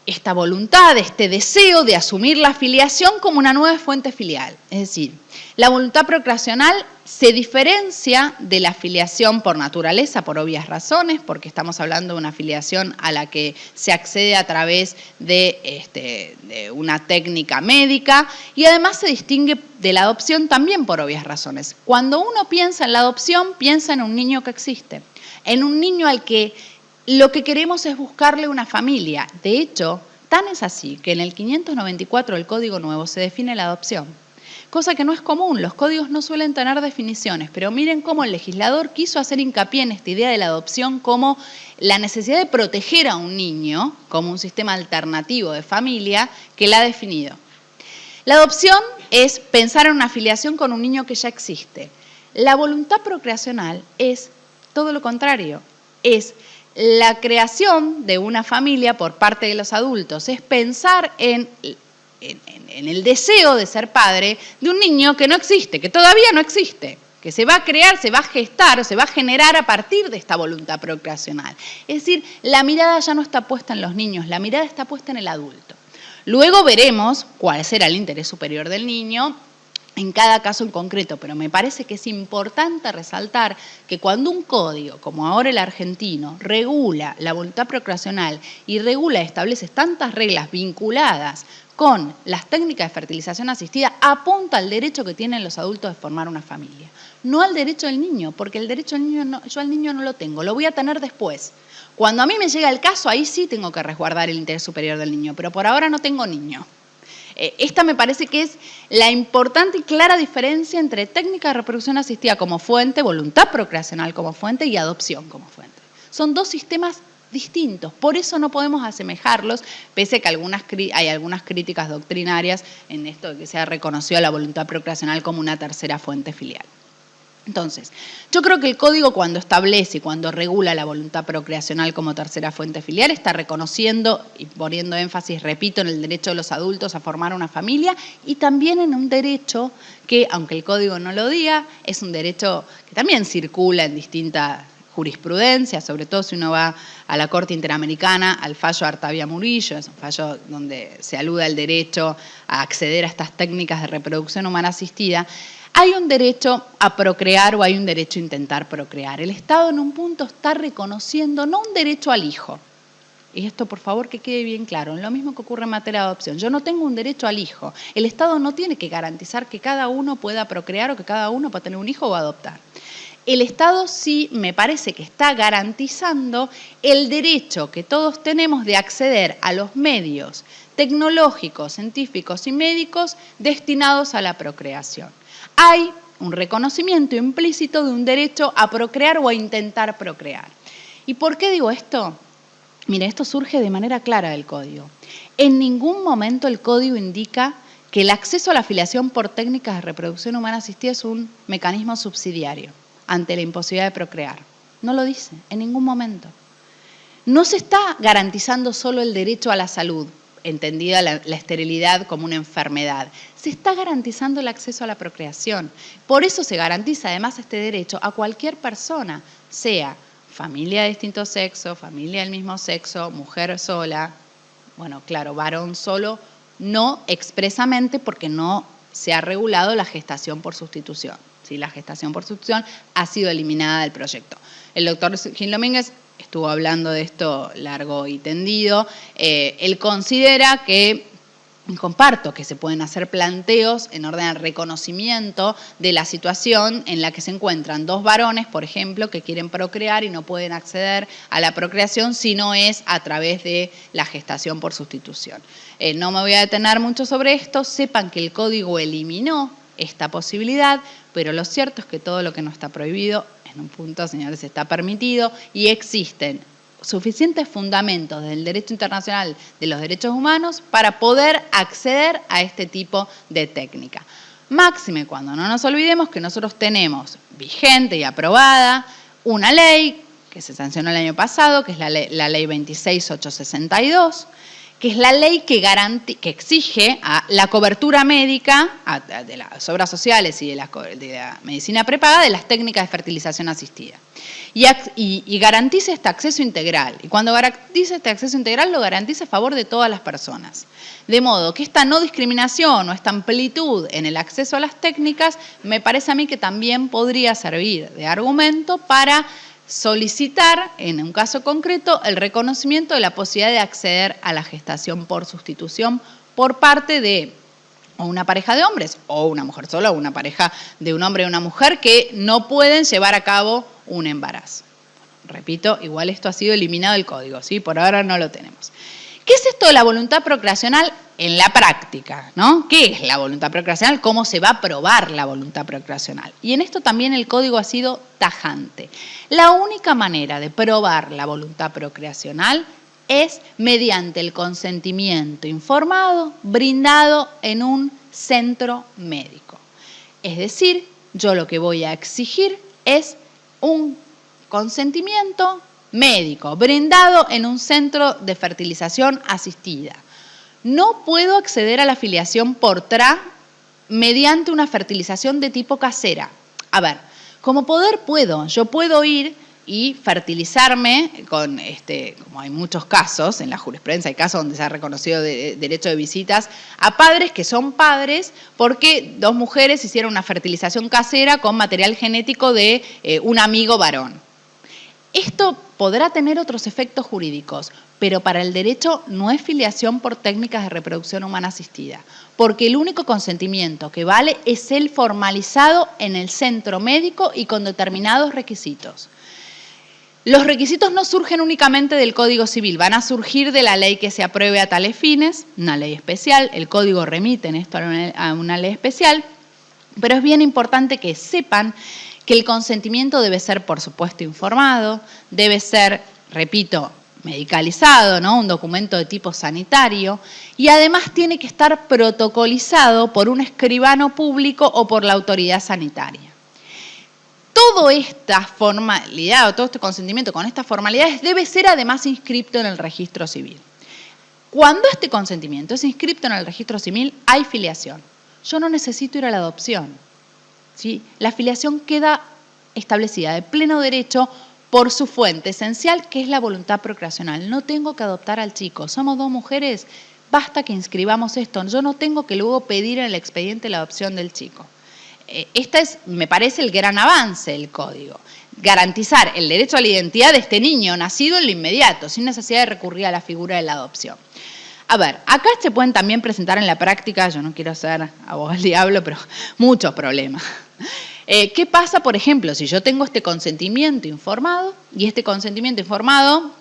Speaker 2: esta voluntad, este deseo de asumir la filiación como una nueva fuente filial. Es decir, la voluntad procreacional se diferencia de la filiación por naturaleza, por obvias razones, porque estamos hablando de una filiación a la que se accede a través de una técnica médica, y además se distingue de la adopción también por obvias razones. Cuando uno piensa en la adopción, piensa en un niño que existe, en un niño al que lo que queremos es buscarle una familia. De hecho, tan es así que en el 594 del Código Nuevo se define la adopción, cosa que no es común. Los códigos no suelen tener definiciones, pero miren cómo el legislador quiso hacer hincapié en esta idea de la adopción como la necesidad de proteger a un niño, como un sistema alternativo de familia que la ha definido. La adopción es pensar en una filiación con un niño que ya existe. La voluntad procreacional es todo lo contrario, es la creación de una familia por parte de los adultos, es pensar en el deseo de ser padre de un niño que no existe, que todavía no existe, que se va a crear, se va a gestar, se va a generar a partir de esta voluntad procreacional. Es decir, la mirada ya no está puesta en los niños, la mirada está puesta en el adulto. Luego veremos cuál será el interés superior del niño en cada caso en concreto, pero me parece que es importante resaltar que cuando un código, como ahora el argentino, regula la voluntad procreacional y establece tantas reglas vinculadas con las técnicas de fertilización asistida, apunta al derecho que tienen los adultos de formar una familia, no al derecho del niño, porque el derecho del niño yo al niño no lo tengo, lo voy a tener después. Cuando a mí me llega el caso, ahí sí tengo que resguardar el interés superior del niño, pero por ahora no tengo niño. Esta me parece que es la importante y clara diferencia entre técnica de reproducción asistida como fuente, voluntad procreacional como fuente y adopción como fuente. Son dos sistemas distintos, por eso no podemos asemejarlos, pese a que hay algunas críticas doctrinarias en esto de que se ha reconocido la voluntad procreacional como una tercera fuente filial. Entonces, yo creo que el código cuando establece y cuando regula la voluntad procreacional como tercera fuente filial está reconociendo y poniendo énfasis, repito, en el derecho de los adultos a formar una familia y también en un derecho que, aunque el código no lo diga, es un derecho que también circula en distintas jurisprudencias, sobre todo si uno va a la Corte Interamericana, al fallo Artavia Murillo, es un fallo donde se alude al derecho a acceder a estas técnicas de reproducción humana asistida. Hay un derecho a procrear o hay un derecho a intentar procrear. El Estado en un punto está reconociendo no un derecho al hijo, y esto por favor que quede bien claro, lo mismo que ocurre en materia de adopción. Yo no tengo un derecho al hijo. El Estado no tiene que garantizar que cada uno pueda procrear o que cada uno pueda tener un hijo o adoptar. El Estado sí me parece que está garantizando el derecho que todos tenemos de acceder a los medios tecnológicos, científicos y médicos destinados a la procreación. Hay un reconocimiento implícito de un derecho a procrear o a intentar procrear. ¿Y por qué digo esto? Mire, esto surge de manera clara del código. En ningún momento el código indica que el acceso a la filiación por técnicas de reproducción humana asistida es un mecanismo subsidiario ante la imposibilidad de procrear. No lo dice, en ningún momento. No se está garantizando solo el derecho a la salud, entendida la esterilidad como una enfermedad. Se está garantizando el acceso a la procreación. Por eso se garantiza además este derecho a cualquier persona, sea familia de distinto sexo, familia del mismo sexo, mujer sola, bueno, claro, varón solo, no expresamente porque no se ha regulado la gestación por sustitución. ¿Sí? La gestación por sustitución ha sido eliminada del proyecto. El doctor Gil Domínguez estuvo hablando de esto largo y tendido. Él considera que, comparto, que se pueden hacer planteos en orden al reconocimiento de la situación en la que se encuentran dos varones, por ejemplo, que quieren procrear y no pueden acceder a la procreación si no es a través de la gestación por sustitución. No me voy a detener mucho sobre esto. Sepan que el código eliminó esta posibilidad, pero lo cierto es que todo lo que no está prohibido, en un punto, señores, está permitido y existen suficientes fundamentos del derecho internacional de los derechos humanos para poder acceder a este tipo de técnica. Máxime cuando no nos olvidemos que nosotros tenemos vigente y aprobada una ley que se sancionó el año pasado, que es la ley 26862, que es la ley que exige a la cobertura médica de las obras sociales y de la medicina prepaga de las técnicas de fertilización asistida. Y garantiza este acceso integral. Y cuando garantiza este acceso integral, lo garantiza a favor de todas las personas. De modo que esta no discriminación o esta amplitud en el acceso a las técnicas, me parece a mí que también podría servir de argumento para solicitar, en un caso concreto, el reconocimiento de la posibilidad de acceder a la gestación por sustitución por parte de o una pareja de hombres, o una mujer sola, o una pareja de un hombre y una mujer que no pueden llevar a cabo un embarazo. Repito, igual esto ha sido eliminado del código, ¿sí? Por ahora no lo tenemos. ¿Qué es esto de la voluntad procreacional en la práctica, ¿no? ¿Qué es la voluntad procreacional? ¿Cómo se va a probar la voluntad procreacional? Y en esto también el código ha sido tajante. La única manera de probar la voluntad procreacional es mediante el consentimiento informado brindado en un centro médico. Es decir, yo lo que voy a exigir es un consentimiento médico brindado en un centro de fertilización asistida. No puedo acceder a la filiación por TRA mediante una fertilización de tipo casera. A ver, como poder yo puedo ir y fertilizarme con, como hay muchos casos, en la jurisprudencia hay casos donde se ha reconocido derecho de visitas a padres que son padres porque dos mujeres hicieron una fertilización casera con material genético de un amigo varón. Esto podrá tener otros efectos jurídicos, pero para el derecho no es filiación por técnicas de reproducción humana asistida, porque el único consentimiento que vale es el formalizado en el centro médico y con determinados requisitos. Los requisitos no surgen únicamente del Código Civil, van a surgir de la ley que se apruebe a tales fines, una ley especial, el Código remite en esto a una ley especial, pero es bien importante que sepan que el consentimiento debe ser, por supuesto, informado, debe ser, repito, medicalizado, ¿no? Un documento de tipo sanitario, y además tiene que estar protocolizado por un escribano público o por la autoridad sanitaria. Toda esta formalidad o todo este consentimiento con estas formalidades debe ser además inscripto en el registro civil. Cuando este consentimiento es inscripto en el registro civil, hay filiación. Yo no necesito ir a la adopción, ¿sí? La filiación queda establecida de pleno derecho por su fuente esencial, que es la voluntad procreacional. No tengo que adoptar al chico. Somos dos mujeres, basta que inscribamos esto. Yo no tengo que luego pedir en el expediente la adopción del chico. Me parece, el gran avance del Código. Garantizar el derecho a la identidad de este niño nacido en lo inmediato, sin necesidad de recurrir a la figura de la adopción. A ver, acá se pueden también presentar en la práctica, yo no quiero ser abogado del diablo, pero muchos problemas. ¿Qué pasa, por ejemplo, si yo tengo este consentimiento informado y este consentimiento informado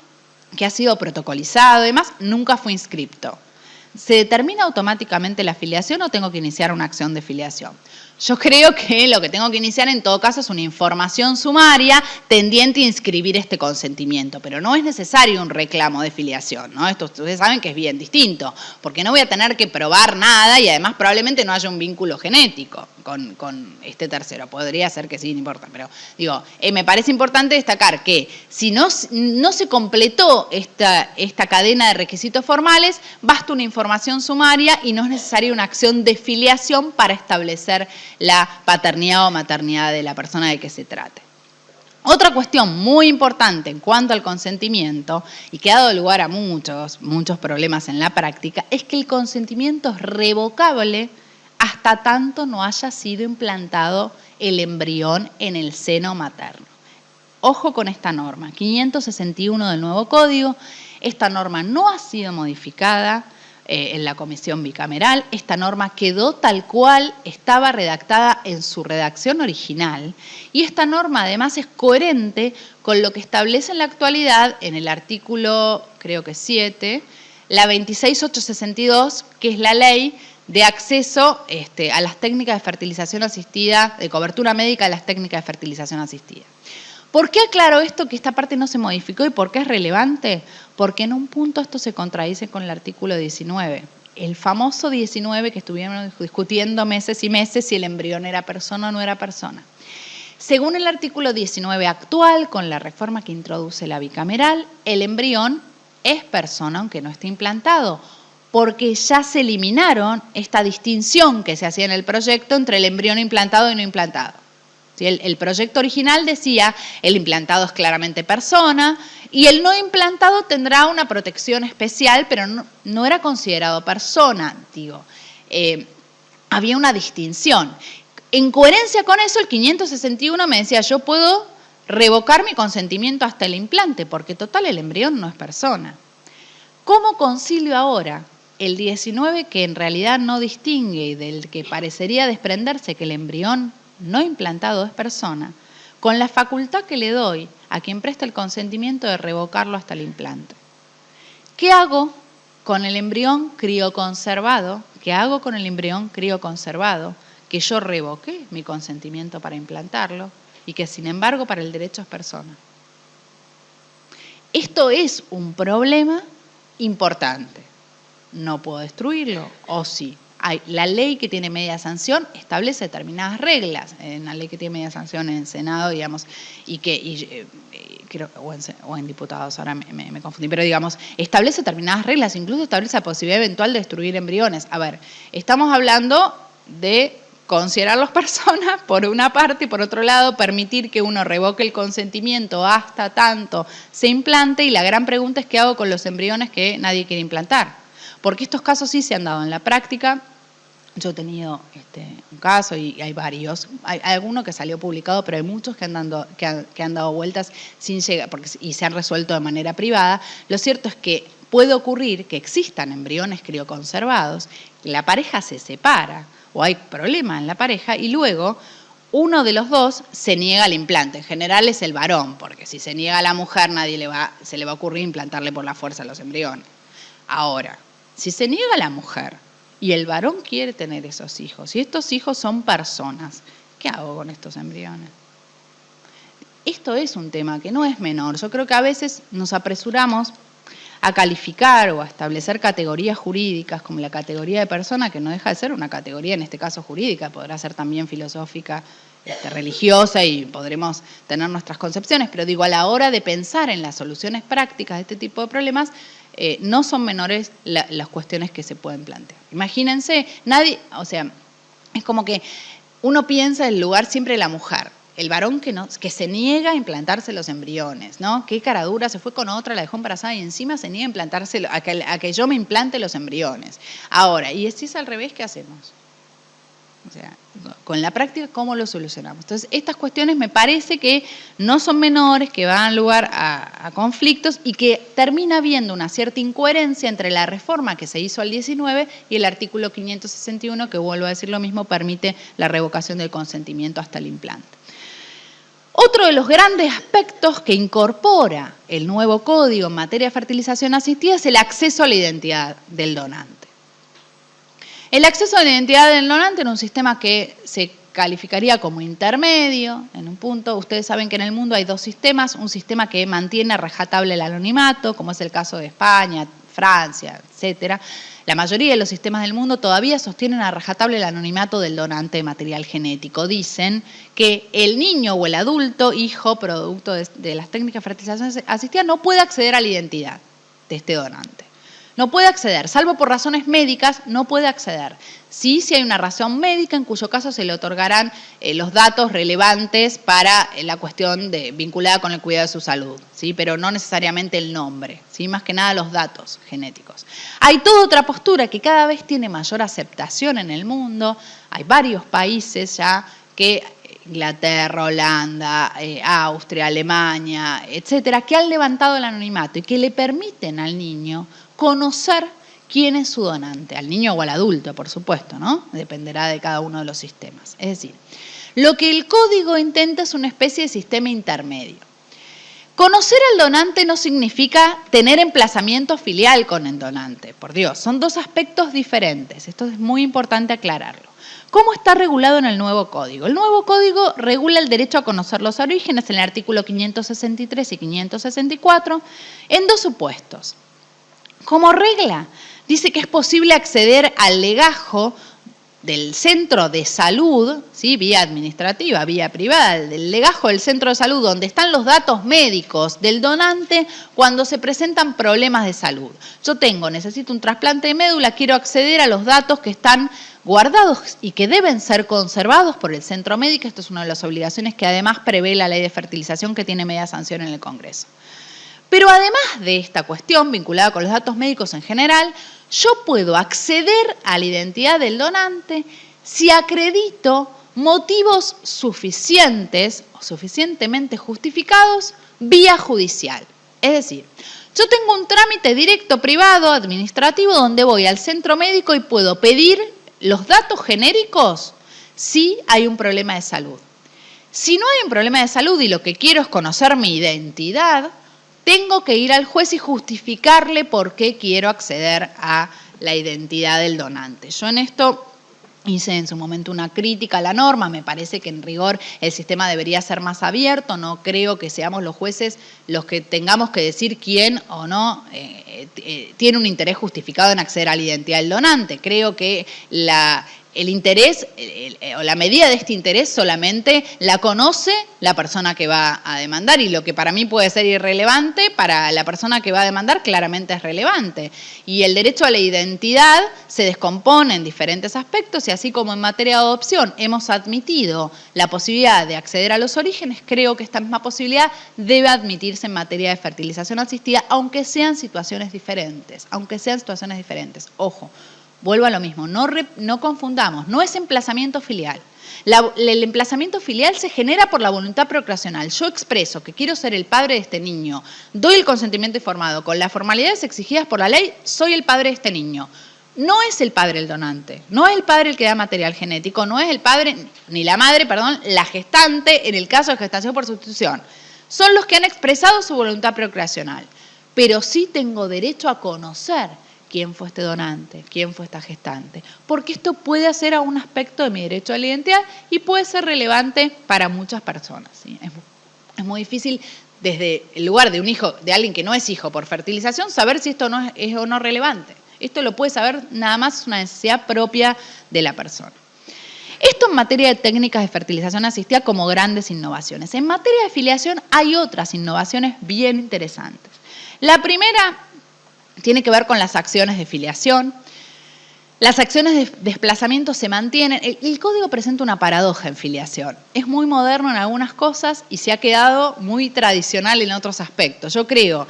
Speaker 2: que ha sido protocolizado y demás, nunca fue inscripto? ¿Se determina automáticamente la filiación o tengo que iniciar una acción de filiación? Yo creo que lo que tengo que iniciar en todo caso es una información sumaria tendiente a inscribir este consentimiento, pero no es necesario un reclamo de filiación, ¿no? Esto ustedes saben que es bien distinto, porque no voy a tener que probar nada y además probablemente no haya un vínculo genético con este tercero. Podría ser que sí, no importa, pero digo, me parece importante destacar que si no se completó esta cadena de requisitos formales, basta una información sumaria y no es necesaria una acción de filiación para establecer la paternidad o maternidad de la persona de que se trate. Otra cuestión muy importante en cuanto al consentimiento, y que ha dado lugar a muchos problemas en la práctica, es que el consentimiento es revocable hasta tanto no haya sido implantado el embrión en el seno materno. Ojo con esta norma, 561 del nuevo Código. Esta norma no ha sido modificada en la comisión bicameral. Esta norma quedó tal cual estaba redactada en su redacción original y esta norma además es coherente con lo que establece en la actualidad en el artículo, creo que 7, la 26862, que es la ley de acceso a las técnicas de fertilización asistida, de cobertura médica de las técnicas de fertilización asistida. ¿Por qué aclaro esto, que esta parte no se modificó y por qué es relevante? Porque en un punto esto se contradice con el artículo 19. El famoso 19 que estuvimos discutiendo meses y meses si el embrión era persona o no era persona. Según el artículo 19 actual, con la reforma que introduce la bicameral, el embrión es persona aunque no esté implantado, porque ya se eliminaron esta distinción que se hacía en el proyecto entre el embrión implantado y no implantado. El proyecto original decía el implantado es claramente persona y el no implantado tendrá una protección especial, pero no era considerado persona, había una distinción. En coherencia con eso, el 561 me decía, yo puedo revocar mi consentimiento hasta el implante, porque total el embrión no es persona. ¿Cómo concilio ahora el 19 que en realidad no distingue y del que parecería desprenderse que el embrión no implantado es persona, con la facultad que le doy a quien presta el consentimiento de revocarlo hasta el implante? ¿Qué hago con el embrión crioconservado? ¿Qué hago con el embrión crioconservado que yo revoqué mi consentimiento para implantarlo y que sin embargo para el derecho es persona? Esto es un problema importante. No puedo destruirlo, o sí. La ley que tiene media sanción establece determinadas reglas, en la ley que tiene media sanción en el Senado, digamos, o en diputados, ahora me confundí, pero digamos, establece determinadas reglas, incluso establece la posibilidad eventual de destruir embriones. A ver, estamos hablando de considerarlos personas, por una parte, y por otro lado, permitir que uno revoque el consentimiento hasta tanto se implante, y la gran pregunta es qué hago con los embriones que nadie quiere implantar. Porque estos casos sí se han dado en la práctica. Yo he tenido un caso y hay varios. Hay alguno que salió publicado, pero hay muchos que han dado vueltas sin llegar y se han resuelto de manera privada. Lo cierto es que puede ocurrir que existan embriones crioconservados, la pareja se separa o hay problema en la pareja y luego uno de los dos se niega al implante. En general es el varón, porque si se niega a la mujer se le va a ocurrir implantarle por la fuerza los embriones. Ahora, si se niega a la mujer y el varón quiere tener esos hijos, y estos hijos son personas, ¿qué hago con estos embriones? Esto es un tema que no es menor. Yo creo que a veces nos apresuramos a calificar o a establecer categorías jurídicas como la categoría de persona, que no deja de ser una categoría, en este caso jurídica, podrá ser también filosófica, religiosa, y podremos tener nuestras concepciones, pero digo, a la hora de pensar en las soluciones prácticas de este tipo de problemas, no son menores las cuestiones que se pueden plantear. Imagínense, es como que uno piensa en el lugar siempre de la mujer, el varón que se niega a implantarse los embriones, ¿no? Qué cara dura, se fue con otra, la dejó embarazada y encima se niega a implantarse, a que yo me implante los embriones. Ahora, y si es al revés, ¿qué hacemos? O sea, con la práctica, ¿cómo lo solucionamos? Entonces, estas cuestiones me parece que no son menores, que van lugar a conflictos y que termina habiendo una cierta incoherencia entre la reforma que se hizo al 19 y el artículo 561, que vuelvo a decir lo mismo, permite la revocación del consentimiento hasta el implante. Otro de los grandes aspectos que incorpora el nuevo código en materia de fertilización asistida es el acceso a la identidad del donante. El acceso a la identidad del donante en un sistema que se calificaría como intermedio, en un punto. Ustedes saben que en el mundo hay dos sistemas, un sistema que mantiene rajatable el anonimato, como es el caso de España, Francia, etcétera. La mayoría de los sistemas del mundo todavía sostienen a rajatable el anonimato del donante de material genético. Dicen que el niño o el adulto, hijo, producto de las técnicas de fertilización asistida, no puede acceder a la identidad de este donante. No puede acceder, salvo por razones médicas, no puede acceder. Sí, si hay una razón médica, en cuyo caso se le otorgarán los datos relevantes para la cuestión vinculada con el cuidado de su salud, ¿sí? Pero no necesariamente el nombre, ¿sí? Más que nada los datos genéticos. Hay toda otra postura que cada vez tiene mayor aceptación en el mundo. Hay varios países ya que Inglaterra, Holanda, Austria, Alemania, etcétera, que han levantado el anonimato y que le permiten al niño conocer quién es su donante, al niño o al adulto, por supuesto, ¿no? Dependerá de cada uno de los sistemas. Es decir, lo que el código intenta es una especie de sistema intermedio. Conocer al donante no significa tener emplazamiento filial con el donante, por Dios, son dos aspectos diferentes, esto es muy importante aclararlo. ¿Cómo está regulado en el nuevo código? El nuevo código regula el derecho a conocer los orígenes en el artículo 563 y 564 en dos supuestos. Como regla, dice que es posible acceder al legajo del centro de salud, ¿sí? Vía administrativa, vía privada, del legajo del centro de salud, donde están los datos médicos del donante cuando se presentan problemas de salud. Yo necesito un trasplante de médula, quiero acceder a los datos que están guardados y que deben ser conservados por el centro médico. Esto es una de las obligaciones que además prevé la ley de fertilización, que tiene media sanción en el Congreso. Pero además de esta cuestión vinculada con los datos médicos en general, yo puedo acceder a la identidad del donante si acredito motivos suficientes o suficientemente justificados vía judicial. Es decir, yo tengo un trámite directo, privado, administrativo, donde voy al centro médico y puedo pedir los datos genéricos si hay un problema de salud. Si no hay un problema de salud y lo que quiero es conocer mi identidad, tengo que ir al juez y justificarle por qué quiero acceder a la identidad del donante. Yo en esto hice en su momento una crítica a la norma, me parece que en rigor el sistema debería ser más abierto, no creo que seamos los jueces los que tengamos que decir quién o no tiene un interés justificado en acceder a la identidad del donante. Creo que el interés o la medida de este interés solamente la conoce la persona que va a demandar, y lo que para mí puede ser irrelevante, para la persona que va a demandar claramente es relevante. Y el derecho a la identidad se descompone en diferentes aspectos, y así como en materia de adopción hemos admitido la posibilidad de acceder a los orígenes, creo que esta misma posibilidad debe admitirse en materia de fertilización asistida, aunque sean situaciones diferentes, Ojo. Vuelvo a lo mismo, no confundamos, no es emplazamiento filial. El emplazamiento filial se genera por la voluntad procreacional. Yo expreso que quiero ser el padre de este niño, doy el consentimiento informado con las formalidades exigidas por la ley, soy el padre de este niño. No es el padre el donante, no es el padre el que da material genético, no es el padre, ni la madre, perdón, la gestante en el caso de gestación por sustitución. Son los que han expresado su voluntad procreacional. Pero sí tengo derecho a conocer quién fue este donante, quién fue esta gestante, porque esto puede hacer a un aspecto de mi derecho a la identidad y puede ser relevante para muchas personas, ¿sí? Es muy difícil desde el lugar de un hijo, de alguien que no es hijo por fertilización, saber si esto no es o no relevante. Esto lo puede saber nada más, es una necesidad propia de la persona. Esto en materia de técnicas de fertilización asistida como grandes innovaciones. En materia de filiación hay otras innovaciones bien interesantes. La primera tiene que ver con las acciones de filiación. Las acciones de desplazamiento se mantienen. El código presenta una paradoja en filiación. Es muy moderno en algunas cosas y se ha quedado muy tradicional en otros aspectos. Yo creo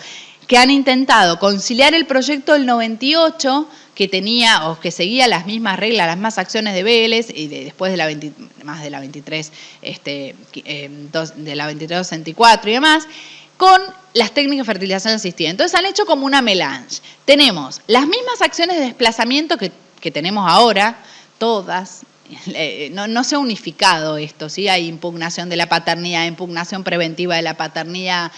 Speaker 2: que han intentado conciliar el proyecto del 98, que tenía o que seguía las mismas reglas, las mismas acciones de Vélez, y después de la 23, de la 2364 y demás, con las técnicas de fertilización asistida. Entonces han hecho como una melange. Tenemos las mismas acciones de desplazamiento que tenemos ahora, todas. No se ha unificado esto, ¿sí? Hay impugnación de la paternidad, impugnación preventiva de la paternidad,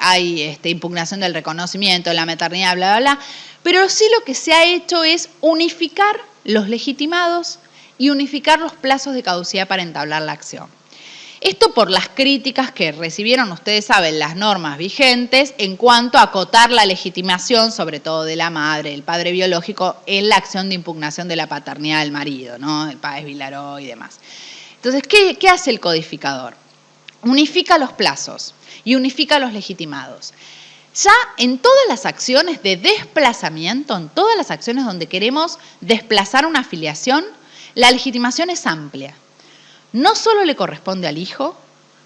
Speaker 2: hay impugnación del reconocimiento de la maternidad, bla, bla, bla. Pero sí lo que se ha hecho es unificar los legitimados y unificar los plazos de caducidad para entablar la acción. Esto por las críticas que recibieron, ustedes saben, las normas vigentes en cuanto a acotar la legitimación, sobre todo de la madre, del padre biológico, en la acción de impugnación de la paternidad del marido, ¿no? El Páez Vilaró y demás. Entonces, ¿qué hace el codificador? Unifica los plazos y unifica los legitimados. Ya en todas las acciones de desplazamiento, en todas las acciones donde queremos desplazar una filiación, la legitimación es amplia. No solo le corresponde al hijo,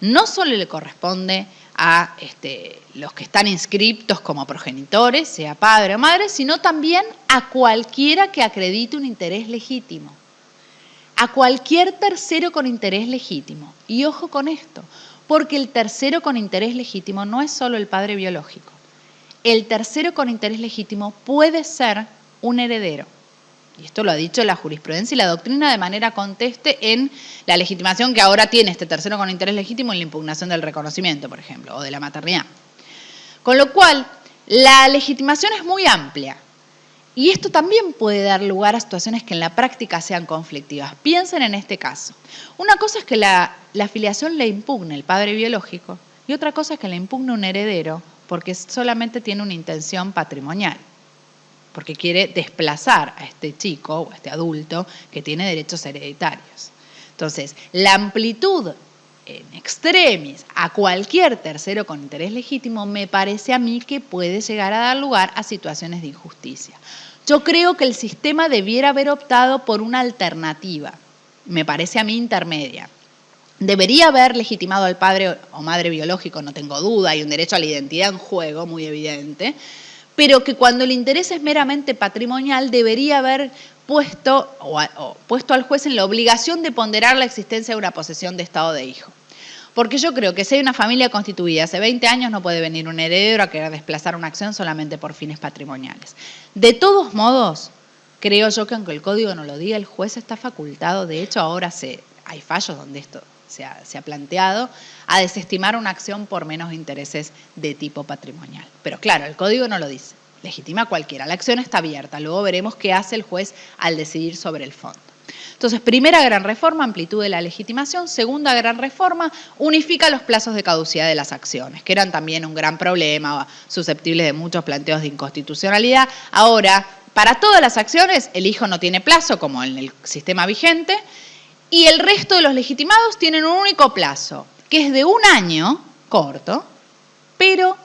Speaker 2: no solo le corresponde a los que están inscriptos como progenitores, sea padre o madre, sino también a cualquiera que acredite un interés legítimo, a cualquier tercero con interés legítimo. Y ojo con esto, porque el tercero con interés legítimo no es solo el padre biológico. El tercero con interés legítimo puede ser un heredero. Y esto lo ha dicho la jurisprudencia y la doctrina de manera conteste en la legitimación que ahora tiene este tercero con interés legítimo en la impugnación del reconocimiento, por ejemplo, o de la maternidad. Con lo cual, la legitimación es muy amplia. Y esto también puede dar lugar a situaciones que en la práctica sean conflictivas. Piensen en este caso. Una cosa es que la filiación le impugne el padre biológico y otra cosa es que le impugne un heredero porque solamente tiene una intención patrimonial, porque quiere desplazar a este chico o a este adulto que tiene derechos hereditarios. Entonces, la amplitud en extremis a cualquier tercero con interés legítimo me parece a mí que puede llegar a dar lugar a situaciones de injusticia. Yo creo que el sistema debiera haber optado por una alternativa, me parece a mí intermedia. Debería haber legitimado al padre o madre biológico, no tengo duda, hay un derecho a la identidad en juego muy evidente, pero que cuando el interés es meramente patrimonial debería haber puesto al juez en la obligación de ponderar la existencia de una posesión de estado de hijo. Porque yo creo que si hay una familia constituida hace 20 años no puede venir un heredero a querer desplazar una acción solamente por fines patrimoniales. De todos modos, creo yo que aunque el código no lo diga, el juez está facultado, de hecho ahora hay fallos donde esto se ha planteado, a desestimar una acción por menos intereses de tipo patrimonial. Pero claro, el código no lo dice, legitima a cualquiera, la acción está abierta, luego veremos qué hace el juez al decidir sobre el fondo. Entonces, primera gran reforma, amplitud de la legitimación. Segunda gran reforma, unifica los plazos de caducidad de las acciones, que eran también un gran problema, susceptibles de muchos planteos de inconstitucionalidad. Ahora, Para todas las acciones, el hijo no tiene plazo, como en el sistema vigente, y el resto de los legitimados tienen un único plazo, que es de 1 año, corto, pero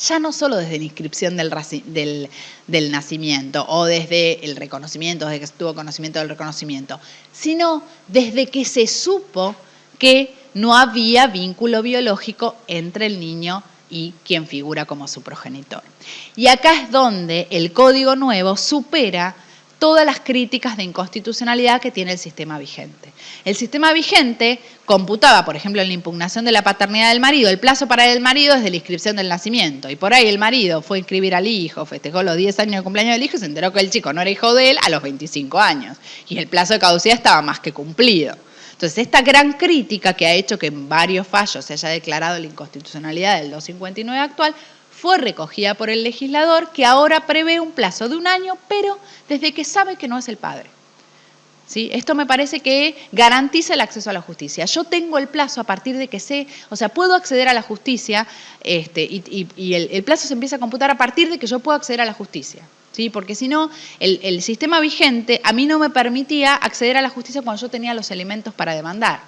Speaker 2: ya no solo desde la inscripción del nacimiento o desde el reconocimiento, desde que se tuvo conocimiento del reconocimiento, sino desde que se supo que no había vínculo biológico entre el niño y quien figura como su progenitor. Y acá es donde el Código Nuevo supera todas las críticas de inconstitucionalidad que tiene el sistema vigente. El sistema vigente computaba, por ejemplo, en la impugnación de la paternidad del marido, el plazo para el marido desde la inscripción del nacimiento. Y por ahí el marido fue a inscribir al hijo, festejó los 10 años de cumpleaños del hijo y se enteró que el chico no era hijo de él a los 25 años. Y el plazo de caducidad estaba más que cumplido. Entonces, esta gran crítica que ha hecho que en varios fallos se haya declarado la inconstitucionalidad del 259 actual fue recogida por el legislador, que ahora prevé un plazo de 1 año, pero desde que sabe que no es el padre. ¿Sí? Esto me parece que garantiza el acceso a la justicia. Yo tengo el plazo a partir de que sé, o sea, puedo acceder a la justicia y el plazo se empieza a computar a partir de que yo puedo acceder a la justicia. ¿Sí? Porque si no, el sistema vigente a mí no me permitía acceder a la justicia cuando yo tenía los elementos para demandar.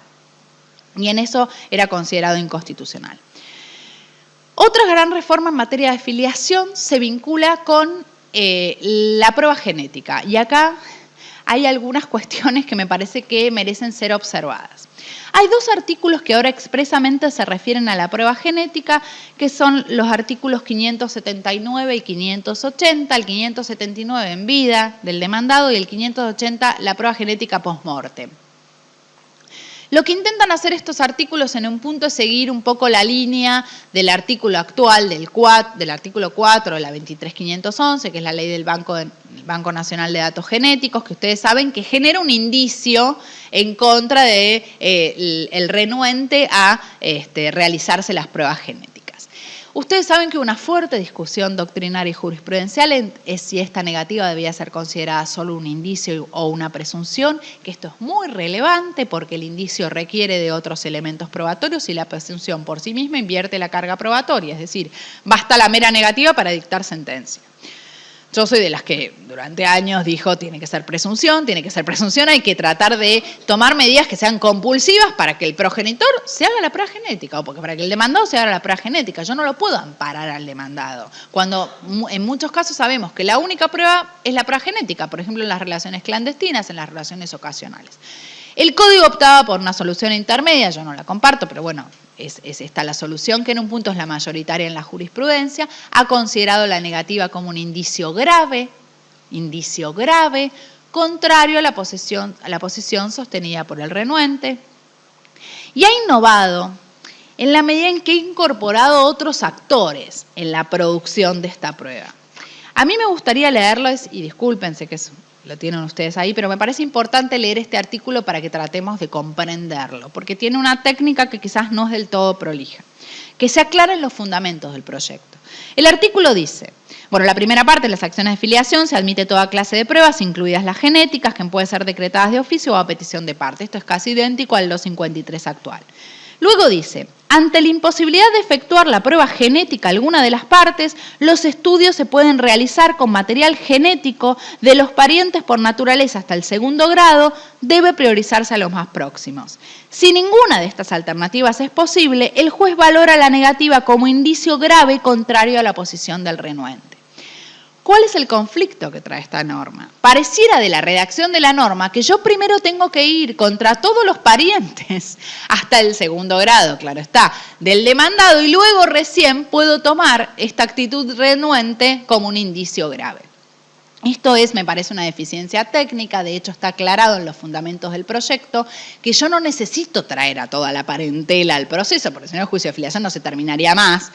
Speaker 2: Y en eso era considerado inconstitucional. Otra gran reforma en materia de filiación se vincula con la prueba genética. Y acá hay algunas cuestiones que me parece que merecen ser observadas. Hay 2 artículos que ahora expresamente se refieren a la prueba genética, que son los artículos 579 y 580, el 579 en vida del demandado y el 580 la prueba genética post-mortem. Lo que intentan hacer estos artículos en un punto es seguir un poco la línea del artículo actual, del artículo 4 de la 23511, que es la ley del Banco Nacional de Datos Genéticos, que ustedes saben que genera un indicio en contra de el renuente a realizarse las pruebas genéticas. Ustedes saben que una fuerte discusión doctrinaria y jurisprudencial es si esta negativa debía ser considerada solo un indicio o una presunción, que esto es muy relevante porque el indicio requiere de otros elementos probatorios y la presunción por sí misma invierte la carga probatoria, es decir, basta la mera negativa para dictar sentencia. Yo soy de las que durante años dijo tiene que ser presunción, hay que tratar de tomar medidas que sean compulsivas para que el progenitor se haga la prueba genética o para que el demandado se haga la prueba genética. Yo no lo puedo amparar al demandado, cuando en muchos casos sabemos que la única prueba es la prueba genética, por ejemplo en las relaciones clandestinas, en las relaciones ocasionales. El código optaba por una solución intermedia, yo no la comparto, pero bueno, es esta la solución que en un punto es la mayoritaria en la jurisprudencia, ha considerado la negativa como un indicio grave, contrario a la posición sostenida por el renuente, y ha innovado en la medida en que ha incorporado otros actores en la producción de esta prueba. A mí me gustaría leerles, y discúlpense que lo tienen ustedes ahí, pero me parece importante leer este artículo para que tratemos de comprenderlo, porque tiene una técnica que quizás no es del todo prolija, que se aclaren los fundamentos del proyecto. El artículo dice, bueno, la primera parte, las acciones de filiación, se admite toda clase de pruebas, incluidas las genéticas, que pueden ser decretadas de oficio o a petición de parte. Esto es casi idéntico al 253 actual. Luego dice, ante la imposibilidad de efectuar la prueba genética alguna de las partes, los estudios se pueden realizar con material genético de los parientes por naturaleza hasta el 2º grado, debe priorizarse a los más próximos. Si ninguna de estas alternativas es posible, el juez valora la negativa como indicio grave contrario a la posición del renuente. ¿Cuál es el conflicto que trae esta norma? Pareciera de la redacción de la norma que yo primero tengo que ir contra todos los parientes hasta el 2º grado, claro está, del demandado y luego recién puedo tomar esta actitud renuente como un indicio grave. Esto es, me parece, una deficiencia técnica, de hecho está aclarado en los fundamentos del proyecto, que yo no necesito traer a toda la parentela al proceso, porque si no el juicio de filiación no se terminaría más.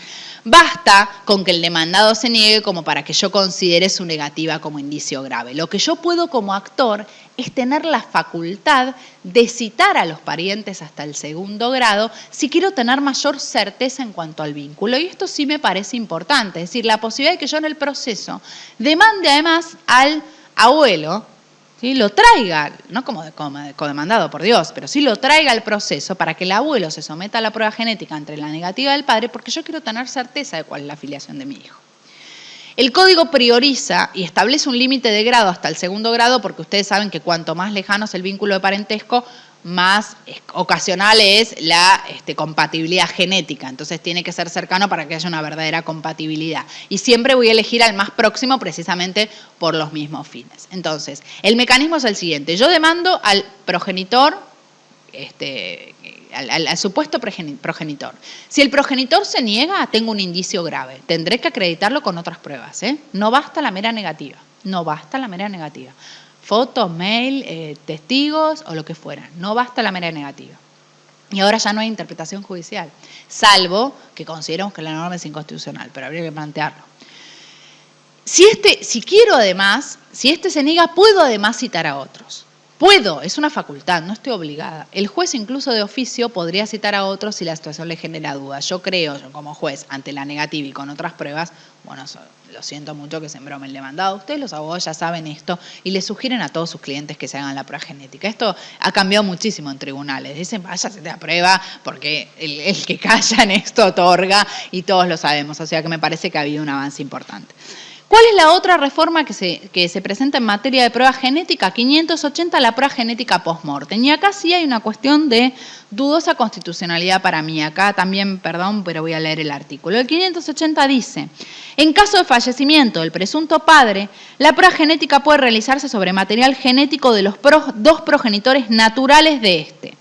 Speaker 2: Basta con que el demandado se niegue como para que yo considere su negativa como indicio grave. Lo que yo puedo como actor es tener la facultad de citar a los parientes hasta el 2º grado si quiero tener mayor certeza en cuanto al vínculo. Y esto sí me parece importante, es decir, la posibilidad de que yo en el proceso demande además al abuelo, ¿sí? Lo traiga, no como codemandado, por Dios, pero sí lo traiga al proceso para que el abuelo se someta a la prueba genética entre la negativa del padre, porque yo quiero tener certeza de cuál es la filiación de mi hijo. El código prioriza y establece un límite de grado hasta el segundo grado, porque ustedes saben que cuanto más lejano es el vínculo de parentesco, más ocasional es la compatibilidad genética. Entonces tiene que ser cercano para que haya una verdadera compatibilidad. Y siempre voy a elegir al más próximo precisamente por los mismos fines. Entonces, el mecanismo es el siguiente. Yo demando al progenitor, al supuesto progenitor. Si el progenitor se niega, tengo un indicio grave. Tendré que acreditarlo con otras pruebas. No basta la mera negativa. No basta la mera negativa. Fotos, mail, testigos o lo que fuera. No basta la mera negativa. Y ahora ya no hay interpretación judicial, salvo que consideremos que la norma es inconstitucional, pero habría que plantearlo. Si quiero además, si se niega, puedo además citar a otros. Puedo, es una facultad, no estoy obligada. El juez incluso de oficio podría citar a otros si la situación le genera dudas. Yo creo, como juez, ante la negativa y con otras pruebas, bueno, lo siento mucho que se embrome el demandado. Ustedes los abogados ya saben esto y le sugieren a todos sus clientes que se hagan la prueba genética. Esto ha cambiado muchísimo en tribunales. Dicen, vaya, se te aprueba porque el que calla en esto otorga y todos lo sabemos. O sea que me parece que ha habido un avance importante. ¿Cuál es la otra reforma que se presenta en materia de prueba genética? 580, la prueba genética post-mortem. Y acá sí hay una cuestión de dudosa constitucionalidad para mí. Acá también, perdón, pero voy a leer el artículo. El 580 dice, en caso de fallecimiento del presunto padre, la prueba genética puede realizarse sobre material genético de los dos progenitores naturales de este.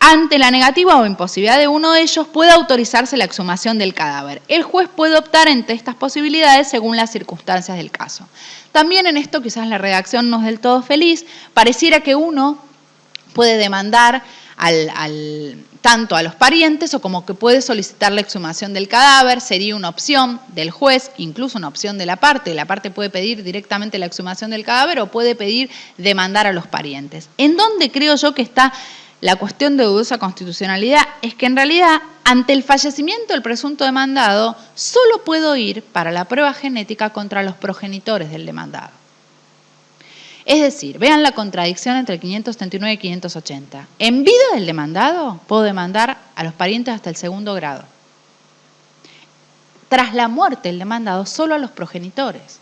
Speaker 2: Ante la negativa o imposibilidad de uno de ellos, puede autorizarse la exhumación del cadáver. El juez puede optar entre estas posibilidades según las circunstancias del caso. También en esto quizás la redacción no es del todo feliz. Pareciera que uno puede demandar tanto a los parientes o como que puede solicitar la exhumación del cadáver. Sería una opción del juez, incluso una opción de la parte. La parte puede pedir directamente la exhumación del cadáver o puede pedir demandar a los parientes. ¿En dónde creo yo que está la cuestión de dudosa constitucionalidad? Es que en realidad, ante el fallecimiento del presunto demandado, solo puedo ir para la prueba genética contra los progenitores del demandado. Es decir, vean la contradicción entre el 579 y 580. En vida del demandado, puedo demandar a los parientes hasta el segundo grado. Tras la muerte del demandado, solo a los progenitores.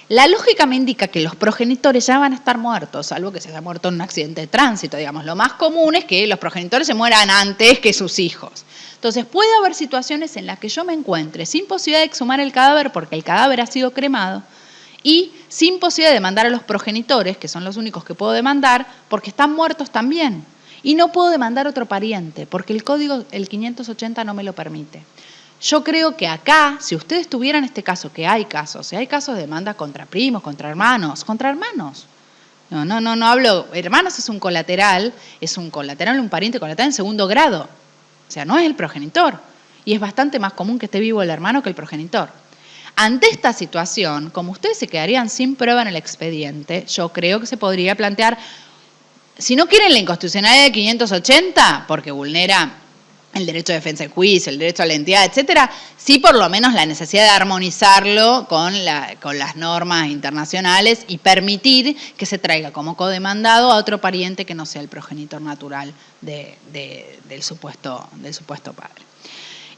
Speaker 2: La lógica me indica que los progenitores ya van a estar muertos, salvo que se haya muerto en un accidente de tránsito, digamos. Lo más común es que los progenitores se mueran antes que sus hijos. Entonces, puede haber situaciones en las que yo me encuentre sin posibilidad de exhumar el cadáver porque el cadáver ha sido cremado y sin posibilidad de demandar a los progenitores, que son los únicos que puedo demandar, porque están muertos también. Y no puedo demandar a otro pariente, porque el código, el 580, no me lo permite. Yo creo que acá, si ustedes tuvieran este caso, que hay casos de demanda contra primos, contra hermanos. No hablo, hermanos es un colateral, un pariente colateral en segundo grado. O sea, no es el progenitor. Y es bastante más común que esté vivo el hermano que el progenitor. Ante esta situación, como ustedes se quedarían sin prueba en el expediente, yo creo que se podría plantear, si no quieren la inconstitucionalidad de 580, porque vulnera el derecho de defensa en juicio, el derecho a la identidad, etcétera, sí por lo menos la necesidad de armonizarlo con las normas internacionales y permitir que se traiga como codemandado a otro pariente que no sea el progenitor natural del supuesto padre.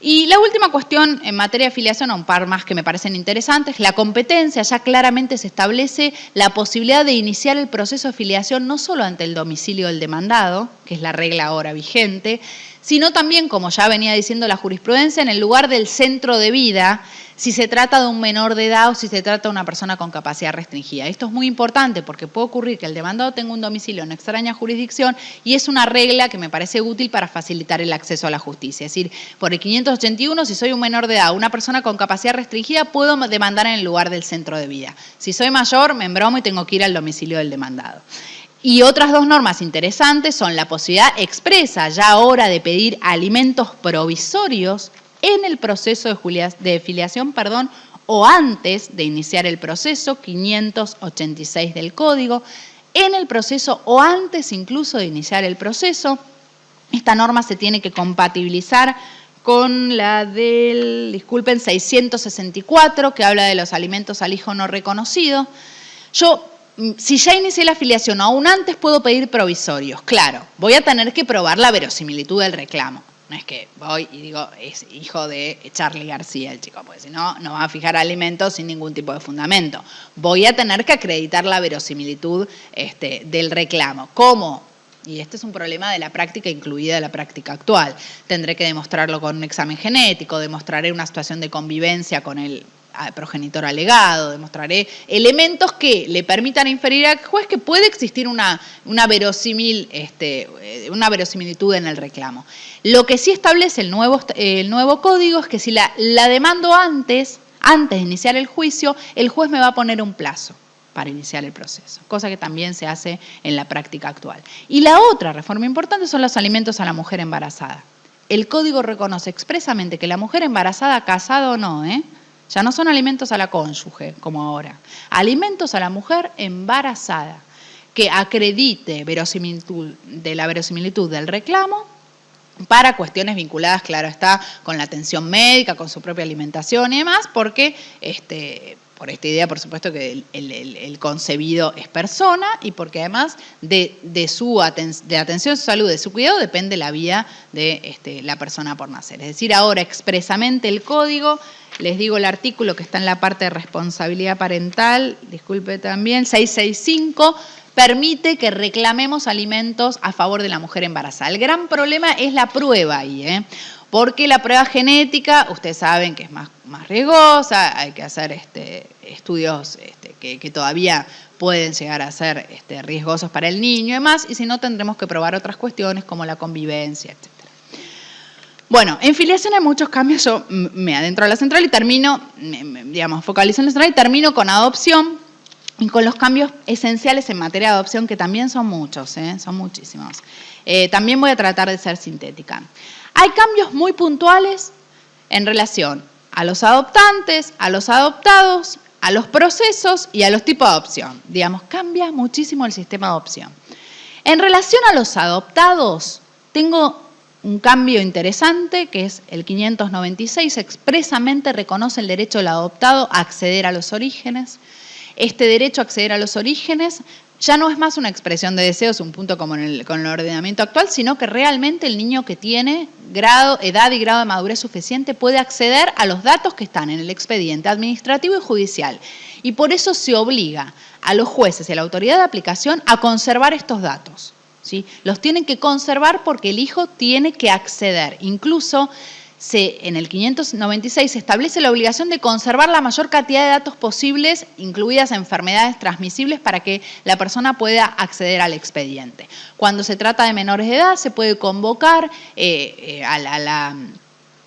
Speaker 2: Y la última cuestión en materia de filiación, un par más que me parecen interesantes, la competencia. Ya claramente se establece la posibilidad de iniciar el proceso de filiación no solo ante el domicilio del demandado, que es la regla ahora vigente, sino también, como ya venía diciendo la jurisprudencia, en el lugar del centro de vida, si se trata de un menor de edad o si se trata de una persona con capacidad restringida. Esto es muy importante porque puede ocurrir que el demandado tenga un domicilio en extraña jurisdicción y es una regla que me parece útil para facilitar el acceso a la justicia. Es decir, por el 581, si soy un menor de edad o una persona con capacidad restringida, puedo demandar en el lugar del centro de vida. Si soy mayor, me embromo y tengo que ir al domicilio del demandado. Y otras dos normas interesantes son la posibilidad expresa ya ahora de pedir alimentos provisorios en el proceso de filiación, o antes de iniciar el proceso, 586 del Código, en el proceso o antes incluso de iniciar el proceso. Esta norma se tiene que compatibilizar con la del, 664, que habla de los alimentos al hijo no reconocido. Si ya inicié la afiliación o aún antes puedo pedir provisorios, claro, voy a tener que probar la verosimilitud del reclamo. No es que voy y digo, es hijo de Charly García el chico, porque si no, no va a fijar alimentos sin ningún tipo de fundamento. Voy a tener que acreditar la verosimilitud del reclamo. ¿Cómo? Y este es un problema de la práctica, incluida la práctica actual. Tendré que demostrarlo con un examen genético, demostraré una situación de convivencia con el progenitor alegado, demostraré elementos que le permitan inferir al juez que puede existir una verosimilitud en el reclamo. Lo que sí establece el nuevo código es que si la demando antes de iniciar el juicio, el juez me va a poner un plazo para iniciar el proceso, cosa que también se hace en la práctica actual. Y la otra reforma importante son los alimentos a la mujer embarazada. El código reconoce expresamente que la mujer embarazada, casada o no, ya no son alimentos a la cónyuge, como ahora. Alimentos a la mujer embarazada, que acredite la verosimilitud del reclamo para cuestiones vinculadas, claro está, con la atención médica, con su propia alimentación y demás, porque por esta idea, por supuesto, que el concebido es persona y porque además de atención a su salud, de su cuidado, depende la vida de la persona por nacer. Es decir, ahora expresamente el código, les digo el artículo que está en la parte de responsabilidad parental, disculpe también, 665, permite que reclamemos alimentos a favor de la mujer embarazada. El gran problema es la prueba ahí, porque la prueba genética, ustedes saben que es más riesgosa, hay que hacer estudios que todavía pueden llegar a ser riesgosos para el niño y demás, y si no tendremos que probar otras cuestiones como la convivencia, etc. Bueno, en filiación hay muchos cambios, yo me adentro a la central y termino, focalizo en la central y termino con adopción y con los cambios esenciales en materia de adopción, que también son muchos, son muchísimos. También voy a tratar de ser sintética. Hay cambios muy puntuales en relación a los adoptantes, a los adoptados, a los procesos y a los tipos de adopción. Cambia muchísimo el sistema de adopción. En relación a los adoptados, tengo un cambio interesante, que es el 596, expresamente reconoce el derecho del adoptado a acceder a los orígenes. Este derecho a acceder a los orígenes ya no es más una expresión de deseos, un punto como con el ordenamiento actual, sino que realmente el niño que tiene edad y grado de madurez suficiente puede acceder a los datos que están en el expediente administrativo y judicial. Y por eso se obliga a los jueces y a la autoridad de aplicación a conservar estos datos, ¿sí? Los tienen que conservar porque el hijo tiene que acceder. Incluso en el 596 se establece la obligación de conservar la mayor cantidad de datos posibles, incluidas enfermedades transmisibles, para que la persona pueda acceder al expediente. Cuando se trata de menores de edad, se puede convocar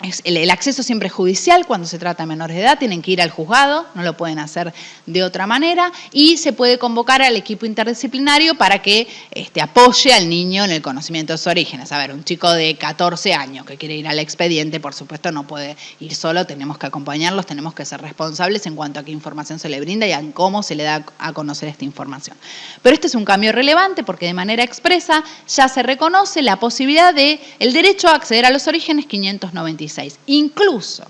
Speaker 2: el acceso siempre es judicial. Cuando se trata de menores de edad tienen que ir al juzgado, no lo pueden hacer de otra manera, y se puede convocar al equipo interdisciplinario para que apoye al niño en el conocimiento de sus orígenes. A ver, un chico de 14 años que quiere ir al expediente, por supuesto no puede ir solo, tenemos que acompañarlos, tenemos que ser responsables en cuanto a qué información se le brinda y en cómo se le da a conocer esta información. Pero este es un cambio relevante porque de manera expresa ya se reconoce la posibilidad el derecho a acceder a los orígenes 596. Incluso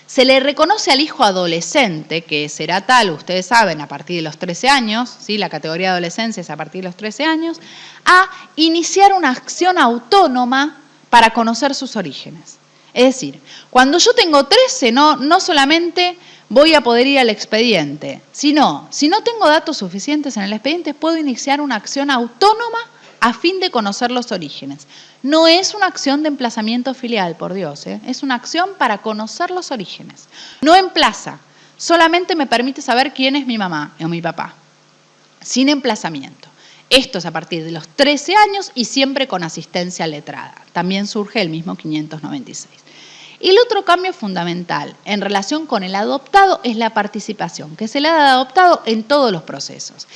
Speaker 2: se le reconoce al hijo adolescente, que será tal, ustedes saben, a partir de los 13 años, ¿sí? La categoría de adolescencia es a partir de los 13 años, a iniciar una acción autónoma para conocer sus orígenes. Es decir, cuando yo tengo 13, no solamente voy a poder ir al expediente, sino, si no tengo datos suficientes en el expediente, puedo iniciar una acción autónoma a fin de conocer los orígenes. No es una acción de emplazamiento filial, por Dios, es una acción para conocer los orígenes. No emplaza, solamente me permite saber quién es mi mamá o mi papá, sin emplazamiento. Esto es a partir de los 13 años y siempre con asistencia letrada. También surge el mismo 596. Y el otro cambio fundamental en relación con el adoptado es la participación, que se le da al adoptado en todos los procesos.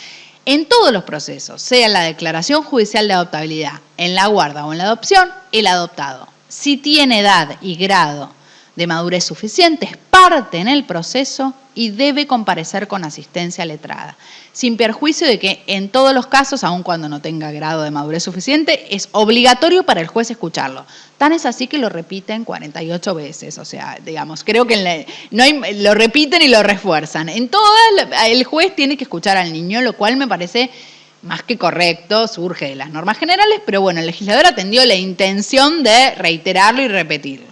Speaker 2: En todos los procesos, sea en la declaración judicial de adoptabilidad, en la guarda o en la adopción, el adoptado, si tiene edad y grado de madurez suficiente, es parte en el proceso y debe comparecer con asistencia letrada, sin perjuicio de que en todos los casos, aun cuando no tenga grado de madurez suficiente, es obligatorio para el juez escucharlo. Tan es así que lo repiten 48 veces, o sea, creo que lo repiten y lo refuerzan. En todas, el juez tiene que escuchar al niño, lo cual me parece más que correcto, surge de las normas generales, pero bueno, el legislador atendió la intención de reiterarlo y repetirlo.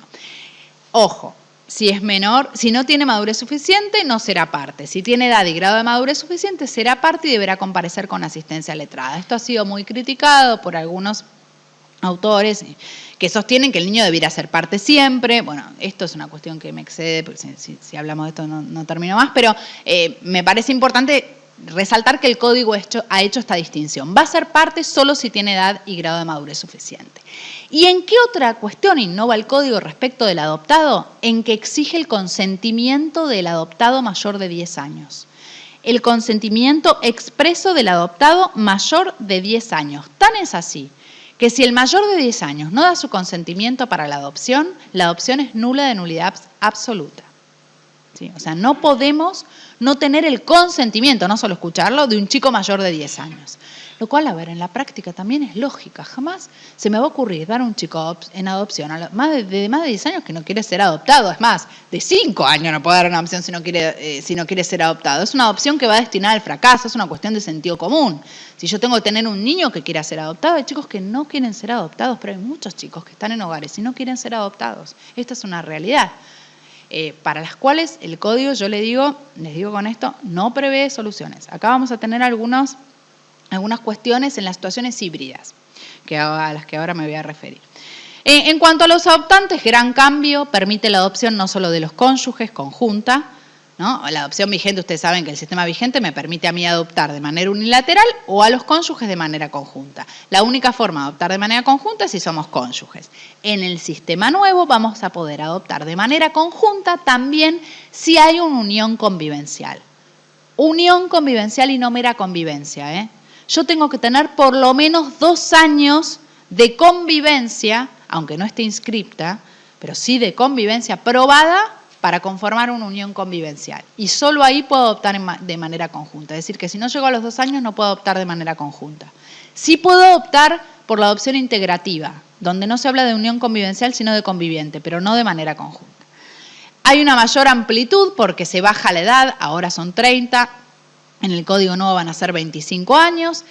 Speaker 2: Ojo, si es menor, si no tiene madurez suficiente, no será parte. Si tiene edad y grado de madurez suficiente, será parte y deberá comparecer con asistencia letrada. Esto ha sido muy criticado por algunos autores que sostienen que el niño debiera ser parte siempre. Bueno, esto es una cuestión que me excede, porque si hablamos de esto no termino más, pero me parece importante resaltar que el código ha hecho esta distinción. Va a ser parte solo si tiene edad y grado de madurez suficiente. ¿Y en qué otra cuestión innova el código respecto del adoptado? En que exige el consentimiento del adoptado mayor de 10 años. El consentimiento expreso del adoptado mayor de 10 años. Tan es así que si el mayor de 10 años no da su consentimiento para la adopción es nula de nulidad absoluta. ¿Sí? O sea, no podemos no tener el consentimiento, no solo escucharlo, de un chico mayor de 10 años. Lo cual, a ver, en la práctica también es lógica. Jamás se me va a ocurrir dar a un chico en adopción de más de 10 años que no quiere ser adoptado. Es más, de 5 años no puede dar una adopción si no quiere ser adoptado. Es una adopción que va destinada al fracaso, es una cuestión de sentido común. Si yo tengo que tener un niño que quiera ser adoptado, hay chicos que no quieren ser adoptados, pero hay muchos chicos que están en hogares y no quieren ser adoptados. Esta es una realidad. Para las cuales el código, yo les digo con esto, no prevé soluciones. Acá vamos a tener algunas cuestiones en las situaciones híbridas, a las que ahora me voy a referir. En cuanto a los adoptantes, gran cambio, permite la adopción no solo de los cónyuges, conjunta, ¿no? La adopción vigente, ustedes saben que el sistema vigente me permite a mí adoptar de manera unilateral o a los cónyuges de manera conjunta. La única forma de adoptar de manera conjunta es si somos cónyuges. En el sistema nuevo vamos a poder adoptar de manera conjunta también si hay una unión convivencial. Unión convivencial y no mera convivencia, ¿eh? Yo tengo que tener por lo menos 2 años de convivencia, aunque no esté inscripta, pero sí de convivencia probada para conformar una unión convivencial. Y solo ahí puedo adoptar de manera conjunta. Es decir, que si no llego a los 2 años no puedo adoptar de manera conjunta. Sí puedo optar por la adopción integrativa, donde no se habla de unión convivencial, sino de conviviente, pero no de manera conjunta. Hay una mayor amplitud porque se baja la edad, ahora son 30, en el código nuevo van a ser 25 años.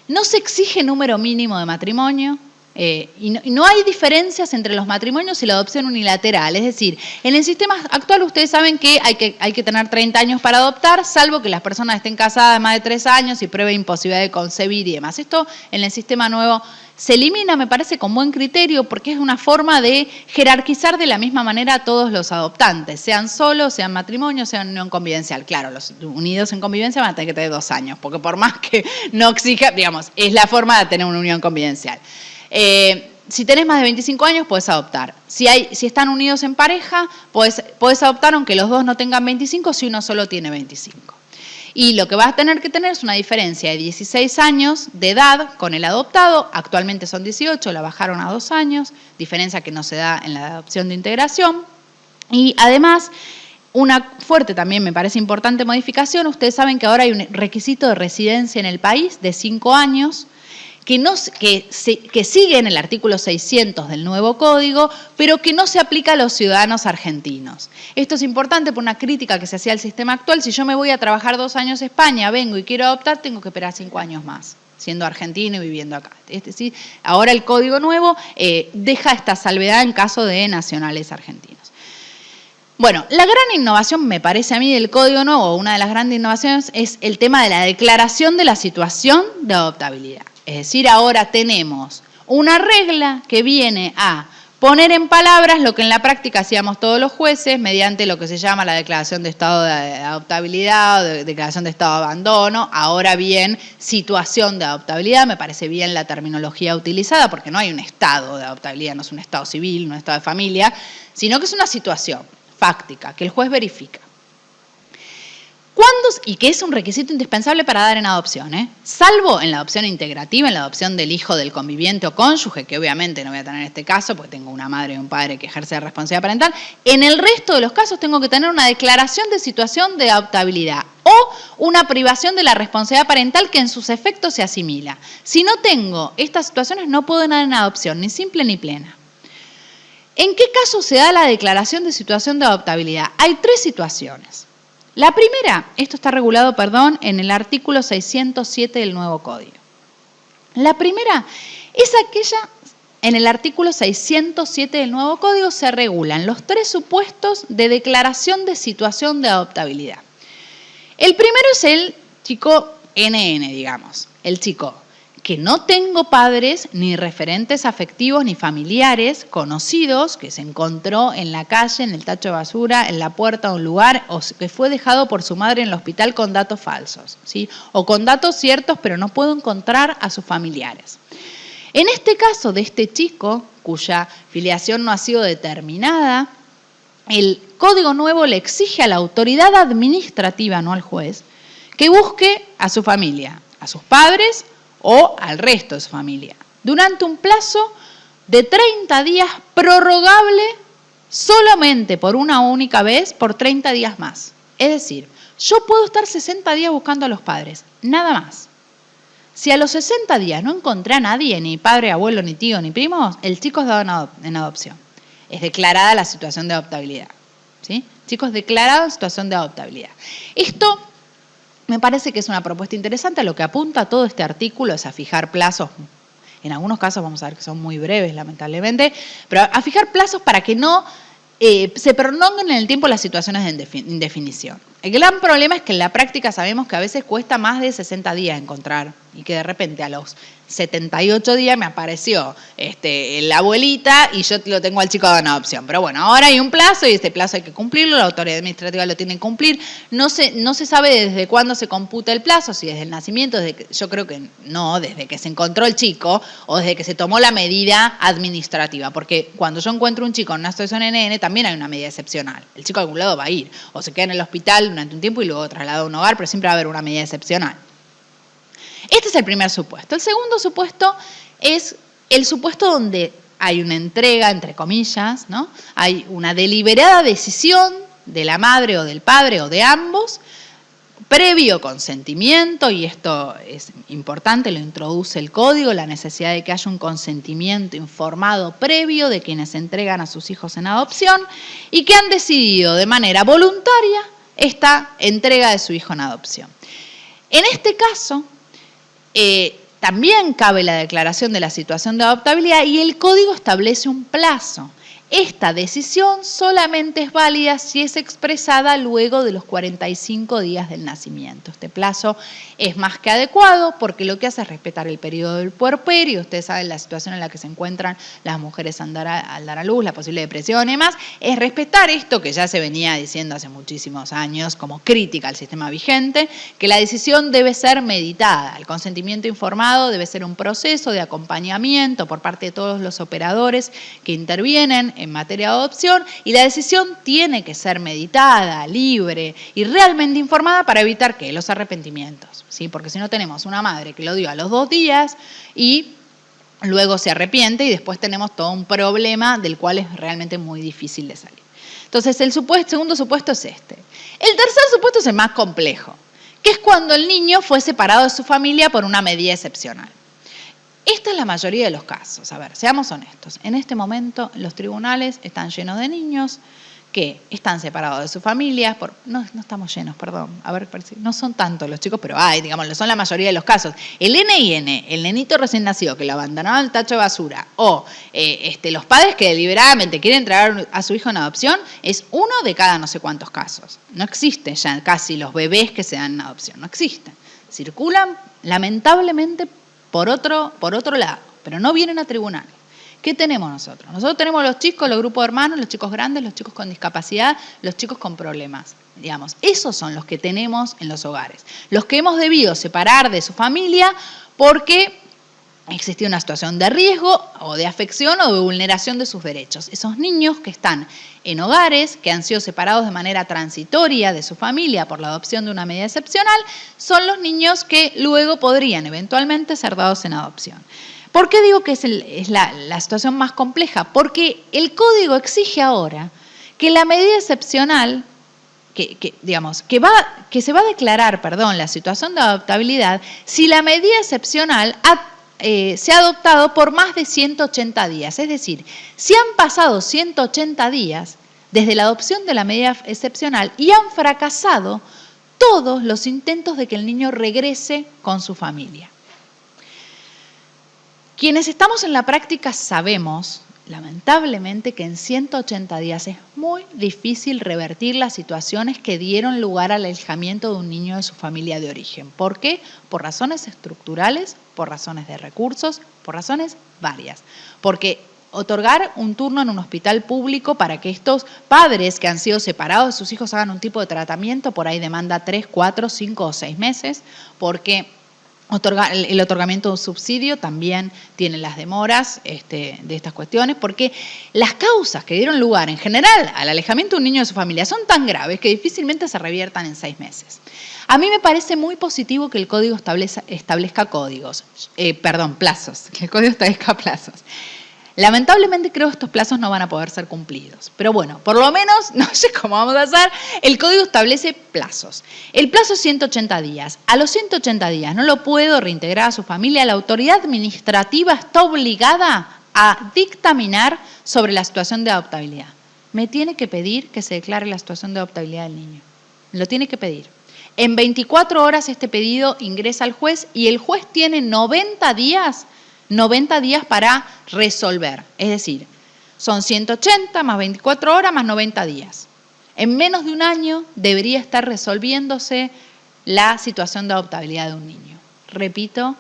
Speaker 2: No se exige número mínimo de matrimonio. Y no hay diferencias entre los matrimonios y la adopción unilateral. Es decir, en el sistema actual ustedes saben que hay que tener 30 años para adoptar, salvo que las personas estén casadas más de 3 años y prueben imposibilidad de concebir y demás. Esto en el sistema nuevo se elimina, me parece, con buen criterio, porque es una forma de jerarquizar de la misma manera a todos los adoptantes, sean solos, sean matrimonios, sean unión convivencial. Claro, los unidos en convivencia van a tener que tener 2 años, porque por más que no exija, digamos, es la forma de tener una unión convivencial. Si tenés más de 25 años, podés adoptar. Si están unidos en pareja, podés adoptar aunque los dos no tengan 25, si uno solo tiene 25. Y lo que vas a tener que tener es una diferencia de 16 años de edad con el adoptado. Actualmente son 18, la bajaron a 2 años, diferencia que no se da en la adopción de integración. Y además, una fuerte también me parece importante modificación. Ustedes saben que ahora hay un requisito de residencia en el país de 5 años, que sigue en el artículo 600 del nuevo código, pero que no se aplica a los ciudadanos argentinos. Esto es importante por una crítica que se hacía al sistema actual. Si yo me voy a trabajar 2 años a España, vengo y quiero adoptar, tengo que esperar 5 años más, siendo argentino y viviendo acá. Es decir, ahora el código nuevo deja esta salvedad en caso de nacionales argentinos. Bueno, la gran innovación, me parece a mí, del Código Nuevo, una de las grandes innovaciones, es el tema de la declaración de la situación de adoptabilidad. Es decir, ahora tenemos una regla que viene a poner en palabras lo que en la práctica hacíamos todos los jueces mediante lo que se llama la declaración de estado de adoptabilidad o de declaración de estado de abandono. Ahora bien, situación de adoptabilidad, me parece bien la terminología utilizada porque no hay un estado de adoptabilidad, no es un estado civil, no es un estado de familia, sino que es una situación fáctica que el juez verifica. Y que es un requisito indispensable para dar en adopción, salvo en la adopción integrativa, en la adopción del hijo del conviviente o cónyuge, que obviamente no voy a tener este caso porque tengo una madre y un padre que ejerce responsabilidad parental. En el resto de los casos tengo que tener una declaración de situación de adoptabilidad o una privación de la responsabilidad parental que en sus efectos se asimila. Si no tengo estas situaciones no puedo dar en adopción, ni simple ni plena. ¿En qué caso se da la declaración de situación de adoptabilidad? Hay 3 situaciones. La primera, esto está regulado, en el artículo 607 del nuevo código. La primera es aquella, en el artículo 607 del nuevo código se regulan los 3 supuestos de declaración de situación de adoptabilidad. El primero es el chico NN, digamos, el chico que no tengo padres, ni referentes afectivos, ni familiares conocidos, que se encontró en la calle, en el tacho de basura, en la puerta de un lugar, o que fue dejado por su madre en el hospital con datos falsos, ¿sí? O con datos ciertos, pero no puedo encontrar a sus familiares. En este caso de este chico, cuya filiación no ha sido determinada, el Código Nuevo le exige a la autoridad administrativa, no al juez, que busque a su familia, a sus padres o al resto de su familia, durante un plazo de 30 días prorrogable solamente por una única vez por 30 días más. Es decir, yo puedo estar 60 días buscando a los padres, nada más. Si a los 60 días no encontré a nadie, ni padre, abuelo, ni tío, ni primos, el chico es dado en adopción. Es declarada la situación de adoptabilidad, ¿sí? Chicos, declarado en situación de adoptabilidad. Esto me parece que es una propuesta interesante. Lo que apunta todo este artículo es a fijar plazos. En algunos casos vamos a ver que son muy breves, lamentablemente, pero a fijar plazos para que no se prolonguen en el tiempo las situaciones de indefinición. El gran problema es que en la práctica sabemos que a veces cuesta más de 60 días encontrar y que de repente a los 78 días me apareció la abuelita y yo lo tengo al chico dado en adopción. Pero bueno, ahora hay un plazo y este plazo hay que cumplirlo, la autoridad administrativa lo tiene que cumplir. No se sabe desde cuándo se computa el plazo, si desde el nacimiento, yo creo que no, desde que se encontró el chico o desde que se tomó la medida administrativa. Porque cuando yo encuentro un chico en una situación NN también hay una medida excepcional. El chico a algún lado va a ir o se queda en el hospital durante un tiempo y luego trasladado a un hogar, pero siempre va a haber una medida excepcional. Este es el primer supuesto. El segundo supuesto es el supuesto donde hay una entrega, entre comillas, ¿no? Hay una deliberada decisión de la madre o del padre o de ambos, previo consentimiento, y esto es importante, lo introduce el código, la necesidad de que haya un consentimiento informado previo de quienes entregan a sus hijos en adopción y que han decidido de manera voluntaria esta entrega de su hijo en adopción. En este caso, también cabe la declaración de la situación de adoptabilidad y el código establece un plazo. Esta decisión solamente es válida si es expresada luego de los 45 días del nacimiento. Este plazo es más que adecuado porque lo que hace es respetar el periodo del puerperio. Ustedes saben la situación en la que se encuentran las mujeres al dar a luz, la posible depresión y demás. Es respetar esto que ya se venía diciendo hace muchísimos años como crítica al sistema vigente, que la decisión debe ser meditada. El consentimiento informado debe ser un proceso de acompañamiento por parte de todos los operadores que intervienen en materia de adopción y la decisión tiene que ser meditada, libre y realmente informada para evitar que los arrepentimientos, ¿sí? Porque si no tenemos una madre que lo dio a los 2 días y luego se arrepiente y después tenemos todo un problema del cual es realmente muy difícil de salir. Entonces el segundo supuesto es este. El tercer supuesto es el más complejo, que es cuando el niño fue separado de su familia por una medida excepcional. Esta es la mayoría de los casos. A ver, seamos honestos. En este momento los tribunales están llenos de niños que están separados de sus familias. No estamos llenos, perdón. A ver, no son tantos los chicos, pero hay, digamos, son la mayoría de los casos. El NIN, el nenito recién nacido que lo abandonaron al tacho de basura, o los padres que deliberadamente quieren entregar a su hijo en adopción, es uno de cada no sé cuántos casos. No existen ya casi los bebés que se dan en adopción, no existen. Circulan, lamentablemente, por otro lado, pero no vienen a tribunales. ¿Qué tenemos nosotros? Nosotros tenemos los chicos, los grupos de hermanos, los chicos grandes, los chicos con discapacidad, los chicos con problemas. Digamos, esos son los que tenemos en los hogares. Los que hemos debido separar de su familia porque existía una situación de riesgo o de afección o de vulneración de sus derechos. Esos niños que están en hogares, que han sido separados de manera transitoria de su familia por la adopción de una medida excepcional, son los niños que luego podrían eventualmente ser dados en adopción. ¿Por qué digo que es la situación más compleja? Porque el código exige ahora que la medida excepcional, que se va a declarar, la situación de adoptabilidad si la medida excepcional se ha adoptado por más de 180 días. Es decir, si han pasado 180 días desde la adopción de la medida excepcional y han fracasado todos los intentos de que el niño regrese con su familia. Quienes estamos en la práctica sabemos, lamentablemente, que en 180 días es muy difícil revertir las situaciones que dieron lugar al alejamiento de un niño de su familia de origen. ¿Por qué? Por razones estructurales, por razones de recursos, por razones varias. Porque otorgar un turno en un hospital público para que estos padres que han sido separados de sus hijos hagan un tipo de tratamiento, por ahí demanda 3, 4, 5 o 6 meses, porque el otorgamiento de un subsidio también tiene las demoras de estas cuestiones, porque las causas que dieron lugar en general al alejamiento de un niño de su familia son tan graves que difícilmente se reviertan en 6 meses. A mí me parece muy positivo que el código establezca plazos, que el código establezca plazos. Lamentablemente creo que estos plazos no van a poder ser cumplidos. Pero bueno, por lo menos, no sé cómo vamos a hacer, el código establece plazos. El plazo es 180 días. A los 180 días no lo puedo reintegrar a su familia. La autoridad administrativa está obligada a dictaminar sobre la situación de adoptabilidad. Me tiene que pedir que se declare la situación de adoptabilidad del niño. Me lo tiene que pedir. En 24 horas este pedido ingresa al juez y el juez tiene 90 días para resolver. Es decir, son 180 más 24 horas más 90 días. En menos de un año debería estar resolviéndose la situación de adoptabilidad de un niño. Repito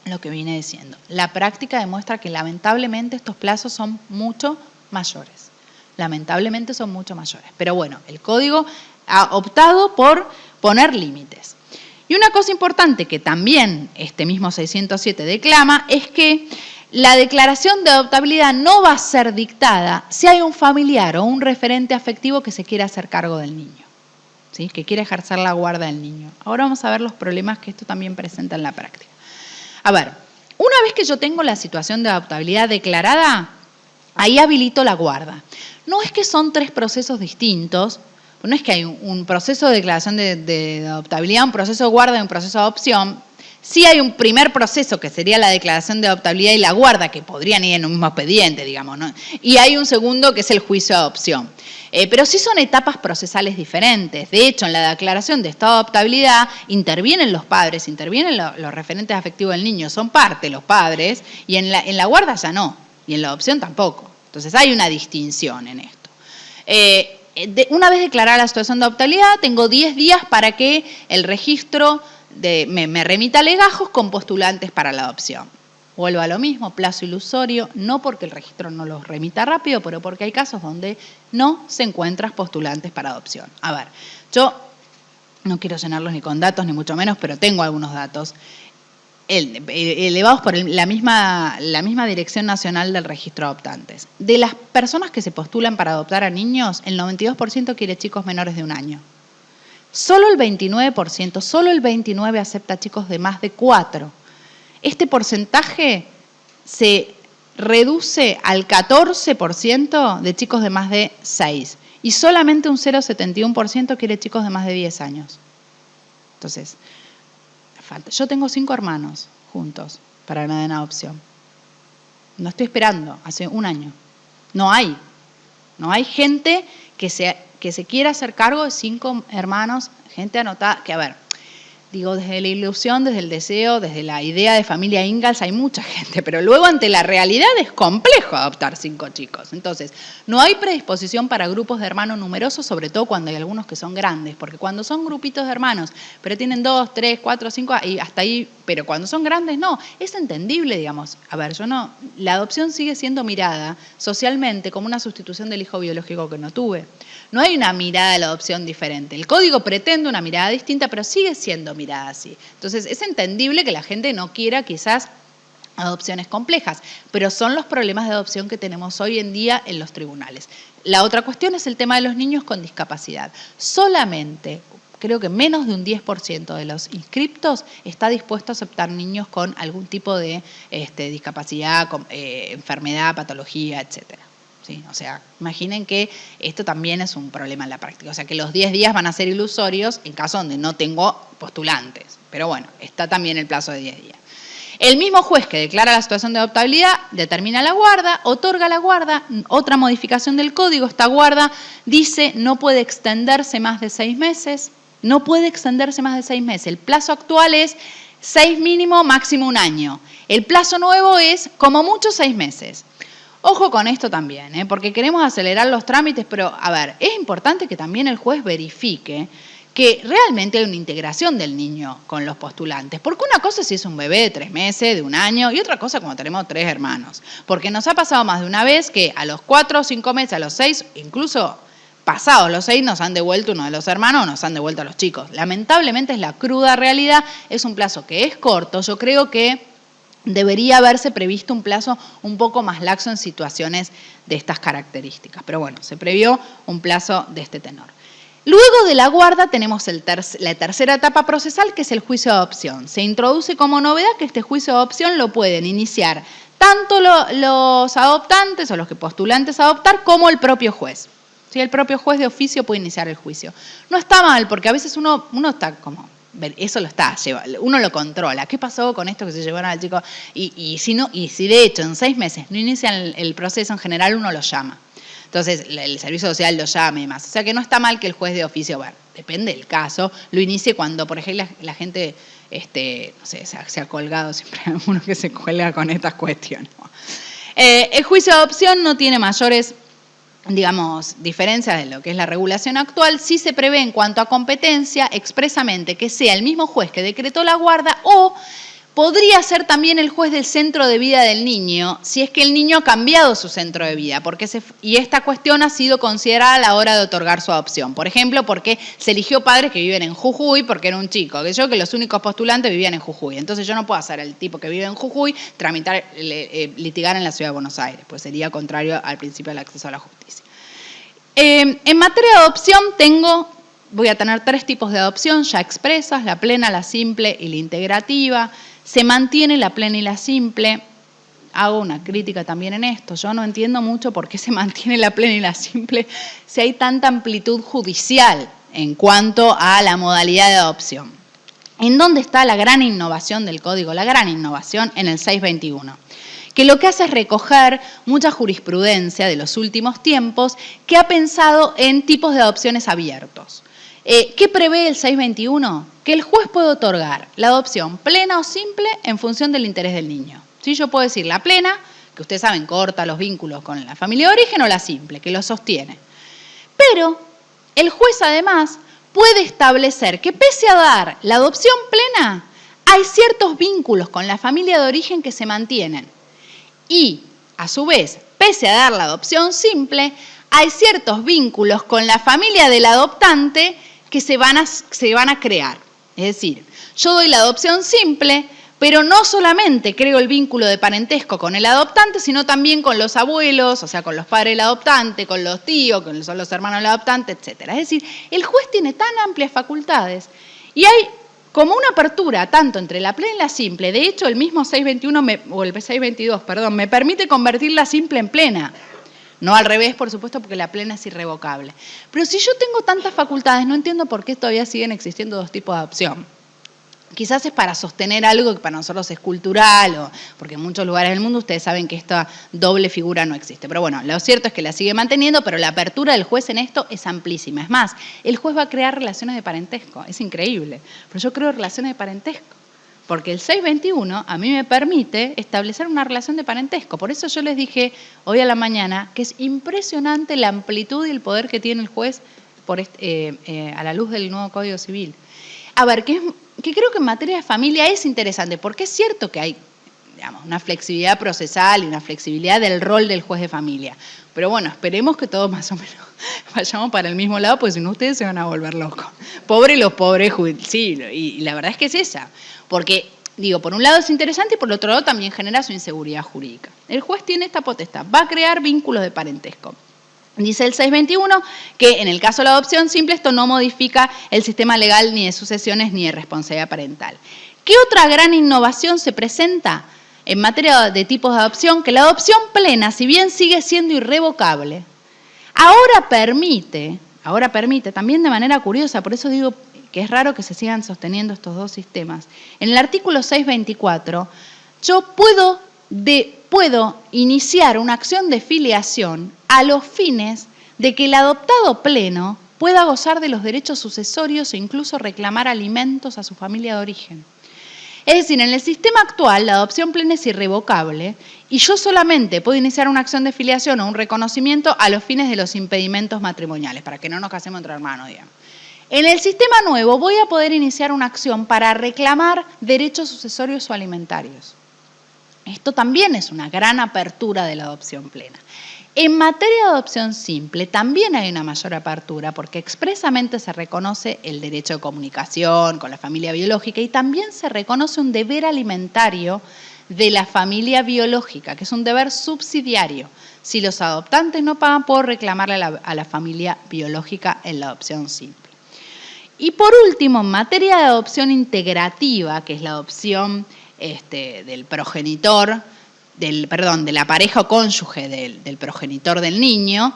Speaker 2: lo que vine diciendo. La práctica demuestra que lamentablemente estos plazos son mucho mayores. Lamentablemente son mucho mayores. Pero bueno, el código ha optado por poner límites. Y una cosa importante que también este mismo 607 declama es que la declaración de adoptabilidad no va a ser dictada si hay un familiar o un referente afectivo que se quiera hacer cargo del niño, ¿sí? Que quiere ejercer la guarda del niño. Ahora vamos a ver los problemas que esto también presenta en la práctica. A ver, una vez que yo tengo la situación de adoptabilidad declarada, ahí habilito la guarda. No es que son 3 procesos distintos. No es que hay un proceso de declaración de adoptabilidad, un proceso de guarda y un proceso de adopción. Sí hay un primer proceso que sería la declaración de adoptabilidad y la guarda, que podrían ir en un mismo expediente, digamos, ¿no? Y hay un segundo que es el juicio de adopción. Pero sí son etapas procesales diferentes. De hecho, en la declaración de estado de adoptabilidad intervienen los padres, intervienen los referentes afectivos del niño, son parte los padres, y en la guarda ya no, y en la adopción tampoco. Entonces hay una distinción en esto. Una vez declarada la situación de adoptabilidad, tengo 10 días para que el registro me remita legajos con postulantes para la adopción. Vuelvo a lo mismo, plazo ilusorio, no porque el registro no los remita rápido, pero porque hay casos donde no se encuentran postulantes para adopción. A ver, yo no quiero llenarlos ni con datos, ni mucho menos, pero tengo algunos datos elevados por la misma Dirección Nacional del Registro de Adoptantes. De las personas que se postulan para adoptar a niños, el 92% quiere chicos menores de 1 año. Solo el 29% acepta chicos de más de 4. Este porcentaje se reduce al 14% de chicos de más de 6 y solamente un 0,71% quiere chicos de más de 10 años. Entonces, yo tengo 5 hermanos juntos para que me den adopción. No estoy esperando, hace 1 año. No hay gente que se quiera hacer cargo de 5 hermanos, gente anotada, que a ver, digo, desde la ilusión, desde el deseo, desde la idea de familia Ingalls hay mucha gente, pero luego ante la realidad es complejo adoptar 5 chicos. Entonces, no hay predisposición para grupos de hermanos numerosos, sobre todo cuando hay algunos que son grandes, porque cuando son grupitos de hermanos, pero tienen 2, 3, 4, 5, y hasta ahí, pero cuando son grandes no, es entendible, digamos. A ver, la adopción sigue siendo mirada socialmente como una sustitución del hijo biológico que no tuve. No hay una mirada de la adopción diferente. El código pretende una mirada distinta, pero sigue siendo mirada así. Entonces, es entendible que la gente no quiera quizás adopciones complejas, pero son los problemas de adopción que tenemos hoy en día en los tribunales. La otra cuestión es el tema de los niños con discapacidad. Solamente, creo que menos de un 10% de los inscriptos está dispuesto a aceptar niños con algún tipo de discapacidad, enfermedad, patología, etcétera. ¿Sí? O sea, imaginen que esto también es un problema en la práctica. O sea, que los 10 días van a ser ilusorios en caso donde no tengo postulantes. Pero bueno, está también el plazo de 10 días. El mismo juez que declara la situación de adoptabilidad determina la guarda, otorga la guarda. Otra modificación del código, esta guarda dice no puede extenderse más de 6 meses. No puede extenderse más de 6 meses. El plazo actual es 6 mínimo, máximo 1 año. El plazo nuevo es como mucho 6 meses. Ojo con esto también, porque queremos acelerar los trámites, pero a ver, es importante que también el juez verifique que realmente hay una integración del niño con los postulantes. Porque una cosa es si es un bebé de 3 meses, de 1 año, y otra cosa cuando tenemos 3 hermanos. Porque nos ha pasado más de una vez que a los 4 o 5 meses, a los 6, incluso pasados los 6, nos han devuelto uno de los hermanos o nos han devuelto a los chicos. Lamentablemente es la cruda realidad, es un plazo que es corto. Yo creo que debería haberse previsto un plazo un poco más laxo en situaciones de estas características. Pero bueno, se previó un plazo de este tenor. Luego de la guarda tenemos la tercera etapa procesal, que es el juicio de adopción. Se introduce como novedad que este juicio de adopción lo pueden iniciar tanto los adoptantes o los que postulantes a adoptar como el propio juez. ¿Sí? El propio juez de oficio puede iniciar el juicio. No está mal, porque a veces uno está como... Eso uno lo controla. ¿Qué pasó con esto que se llevaron al chico? Y si de hecho en 6 meses no inician el proceso, en general uno lo llama. Entonces el servicio social lo llama y más. O sea que no está mal que el juez de oficio, bueno, depende del caso, lo inicie cuando, por ejemplo, la gente, no sé, se ha colgado, siempre hay uno que se cuelga con estas cuestiones. El juicio de adopción no tiene mayores, digamos, diferencias de lo que es la regulación actual. Sí se prevé en cuanto a competencia expresamente que sea el mismo juez que decretó la guarda o podría ser también el juez del centro de vida del niño, si es que el niño ha cambiado su centro de vida, y esta cuestión ha sido considerada a la hora de otorgar su adopción. Por ejemplo, porque se eligió padres que viven en Jujuy porque era un chico, que los únicos postulantes vivían en Jujuy. Entonces yo no puedo hacer el tipo que vive en Jujuy, litigar en la Ciudad de Buenos Aires, pues sería contrario al principio del acceso a la justicia. En materia de adopción voy a tener 3 tipos de adopción ya expresas: la plena, la simple y la integrativa. Se mantiene la plena y la simple. Hago una crítica también en esto. Yo no entiendo mucho por qué se mantiene la plena y la simple si hay tanta amplitud judicial en cuanto a la modalidad de adopción. ¿En dónde está la gran innovación del Código? La gran innovación en el 621. Que lo que hace es recoger mucha jurisprudencia de los últimos tiempos que ha pensado en tipos de adopciones abiertos. ¿Qué prevé el 621? Que el juez puede otorgar la adopción plena o simple en función del interés del niño. ¿Sí? Yo puedo decir la plena, que ustedes saben, corta los vínculos con la familia de origen, o la simple, que lo sostiene. Pero el juez además puede establecer que pese a dar la adopción plena, hay ciertos vínculos con la familia de origen que se mantienen. Y, a su vez, pese a dar la adopción simple, hay ciertos vínculos con la familia del adoptante que se van a crear. Es decir, yo doy la adopción simple, pero no solamente creo el vínculo de parentesco con el adoptante, sino también con los abuelos, o sea, con los padres del adoptante, con los tíos, con los hermanos del adoptante, etc. Es decir, el juez tiene tan amplias facultades y hay como una apertura tanto entre la plena y la simple. De hecho, el mismo 622, me permite convertir la simple en plena. No al revés, por supuesto, porque la plena es irrevocable. Pero si yo tengo tantas facultades, no entiendo por qué todavía siguen existiendo 2 tipos de adopción. Quizás es para sostener algo que para nosotros es cultural, porque en muchos lugares del mundo ustedes saben que esta doble figura no existe. Pero bueno, lo cierto es que la sigue manteniendo, pero la apertura del juez en esto es amplísima. Es más, el juez va a crear relaciones de parentesco. Es increíble. Pero yo creo relaciones de parentesco. Porque el 621 a mí me permite establecer una relación de parentesco. Por eso yo les dije hoy a la mañana que es impresionante la amplitud y el poder que tiene el juez a la luz del nuevo Código Civil. A ver, que creo que en materia de familia es interesante, porque es cierto que hay, digamos, una flexibilidad procesal y una flexibilidad del rol del juez de familia. Pero bueno, esperemos que todos más o menos vayamos para el mismo lado, porque si no ustedes se van a volver locos. Pobres los pobres, sí, y la verdad es que es esa. Porque, por un lado es interesante y por el otro lado también genera su inseguridad jurídica. El juez tiene esta potestad, va a crear vínculos de parentesco. Dice el 621 que en el caso de la adopción simple esto no modifica el sistema legal ni de sucesiones ni de responsabilidad parental. ¿Qué otra gran innovación se presenta en materia de tipos de adopción? Que la adopción plena, si bien sigue siendo irrevocable, ahora permite también de manera curiosa, por eso digo que es raro que se sigan sosteniendo estos 2 sistemas. En el artículo 624 yo puedo iniciar una acción de filiación a los fines de que el adoptado pleno pueda gozar de los derechos sucesorios e incluso reclamar alimentos a su familia de origen. Es decir, en el sistema actual la adopción plena es irrevocable y yo solamente puedo iniciar una acción de filiación o un reconocimiento a los fines de los impedimentos matrimoniales, para que no nos casemos entre hermanos, digamos. En el sistema nuevo voy a poder iniciar una acción para reclamar derechos sucesorios o alimentarios. Esto también es una gran apertura de la adopción plena. En materia de adopción simple también hay una mayor apertura porque expresamente se reconoce el derecho de comunicación con la familia biológica y también se reconoce un deber alimentario de la familia biológica, que es un deber subsidiario. Si los adoptantes no pagan, puedo reclamarle a la familia biológica en la adopción simple. Y por último, en materia de adopción integrativa, que es la adopción del progenitor, de la pareja o cónyuge del progenitor del niño,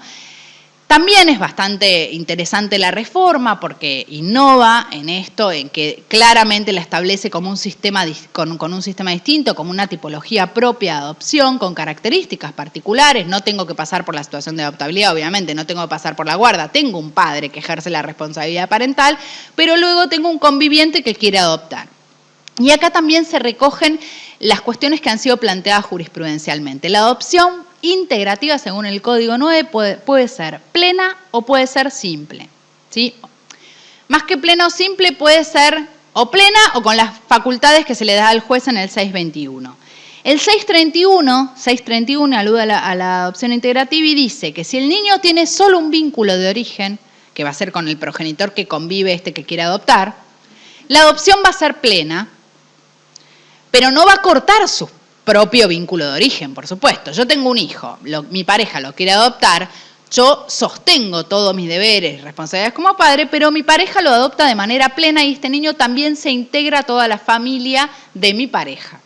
Speaker 2: también es bastante interesante la reforma porque innova en esto, en que claramente la establece como un sistema con un sistema distinto, como una tipología propia de adopción, con características particulares. No tengo que pasar por la situación de adoptabilidad, obviamente, no tengo que pasar por la guarda. Tengo un padre que ejerce la responsabilidad parental, pero luego tengo un conviviente que quiere adoptar. Y acá también se recogen las cuestiones que han sido planteadas jurisprudencialmente. La adopción integrativa, según el Código 9, puede ser plena o puede ser simple, ¿sí? Más que plena o simple, puede ser o plena o con las facultades que se le da al juez en el 621. El 631 alude a la adopción integrativa y dice que si el niño tiene solo un vínculo de origen, que va a ser con el progenitor que convive que quiere adoptar, la adopción va a ser plena, pero no va a cortar su propio vínculo de origen, por supuesto. Yo tengo un hijo, mi pareja lo quiere adoptar, yo sostengo todos mis deberes y responsabilidades como padre, pero mi pareja lo adopta de manera plena y este niño también se integra a toda la familia de mi pareja.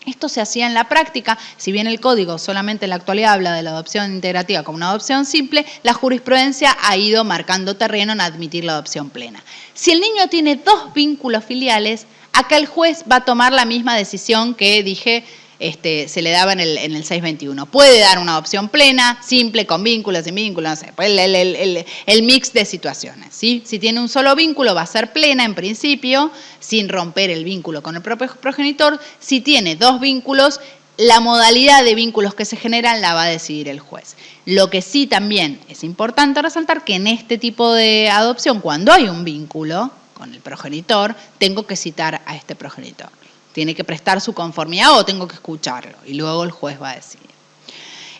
Speaker 2: Esto se hacía en la práctica, si bien el código solamente en la actualidad habla de la adopción integrativa como una adopción simple, la jurisprudencia ha ido marcando terreno en admitir la adopción plena. Si el niño tiene dos vínculos filiales, acá el juez va a tomar la misma decisión que dije se le daba en el 621. Puede dar una adopción plena, simple, con vínculos, sin vínculos, no sé, el mix de situaciones, ¿sí? Si tiene un solo vínculo va a ser plena en principio, sin romper el vínculo con el propio progenitor. Si tiene dos vínculos, la modalidad de vínculos que se generan la va a decidir el juez. Lo que sí también es importante resaltar que en este tipo de adopción, cuando hay un vínculo con el progenitor, tengo que citar a este progenitor. Tiene que prestar su conformidad o tengo que escucharlo y luego el juez va a decidir.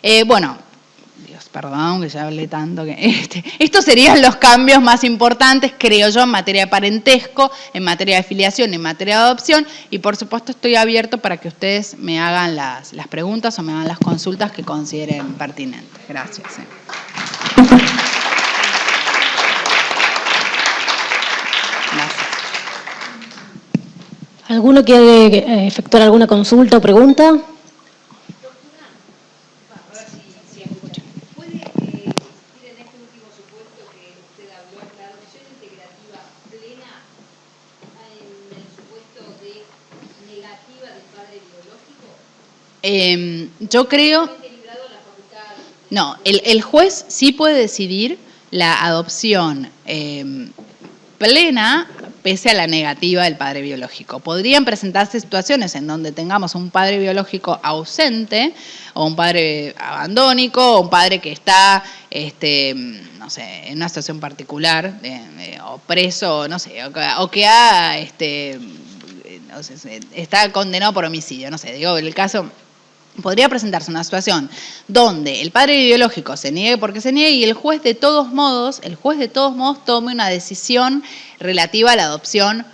Speaker 2: Dios, perdón que ya hablé tanto. Estos serían los cambios más importantes, creo yo, en materia de parentesco, en materia de filiación, en materia de adopción y por supuesto estoy abierto para que ustedes me hagan las preguntas o me hagan las consultas que consideren pertinentes. Gracias. Gracias.
Speaker 1: ¿Alguno quiere efectuar alguna consulta o pregunta?
Speaker 2: Yo creo... No, el juez sí puede decidir la adopción plena pese a la negativa del padre biológico. Podrían presentarse situaciones en donde tengamos un padre biológico ausente o un padre abandónico o un padre que está, no sé, en una situación particular o preso, no sé, o que ha, no sé, está condenado por homicidio, no sé, digo, el caso... Podría presentarse una situación donde el padre biológico se niegue porque se niegue y el juez de todos modos tome una decisión relativa a la adopción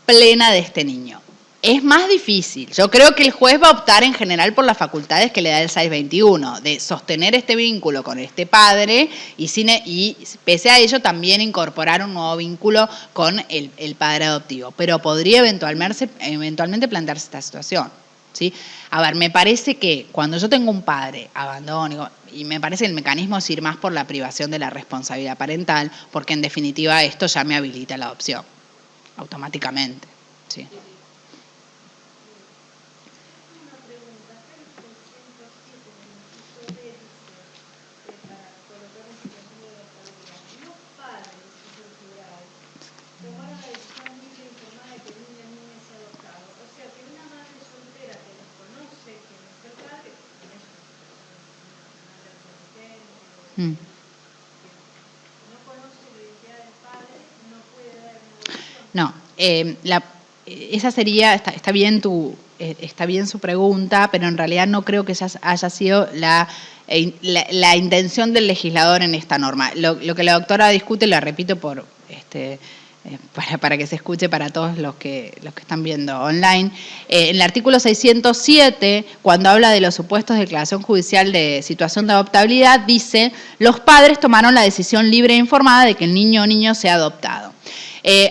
Speaker 2: plena de este niño. Es más difícil. Yo creo que el juez va a optar en general por las facultades que le da el 621, de sostener este vínculo con este padre y pese a ello también incorporar un nuevo vínculo con el padre adoptivo. Pero podría eventualmente plantearse esta situación. ¿Sí? A ver, me parece que cuando yo tengo un padre abandónico, y me parece que el mecanismo es ir más por la privación de la responsabilidad parental, porque en definitiva esto ya me habilita la adopción, automáticamente. ¿Sí? No, esa sería, está bien está bien su pregunta, pero en realidad no creo que esa haya sido la intención del legislador en esta norma. Lo que la doctora discute, la repito para que se escuche para todos los que están viendo online, en el artículo 607, cuando habla de los supuestos de declaración judicial de situación de adoptabilidad, dice: los padres tomaron la decisión libre e informada de que el niño o niño sea adoptado.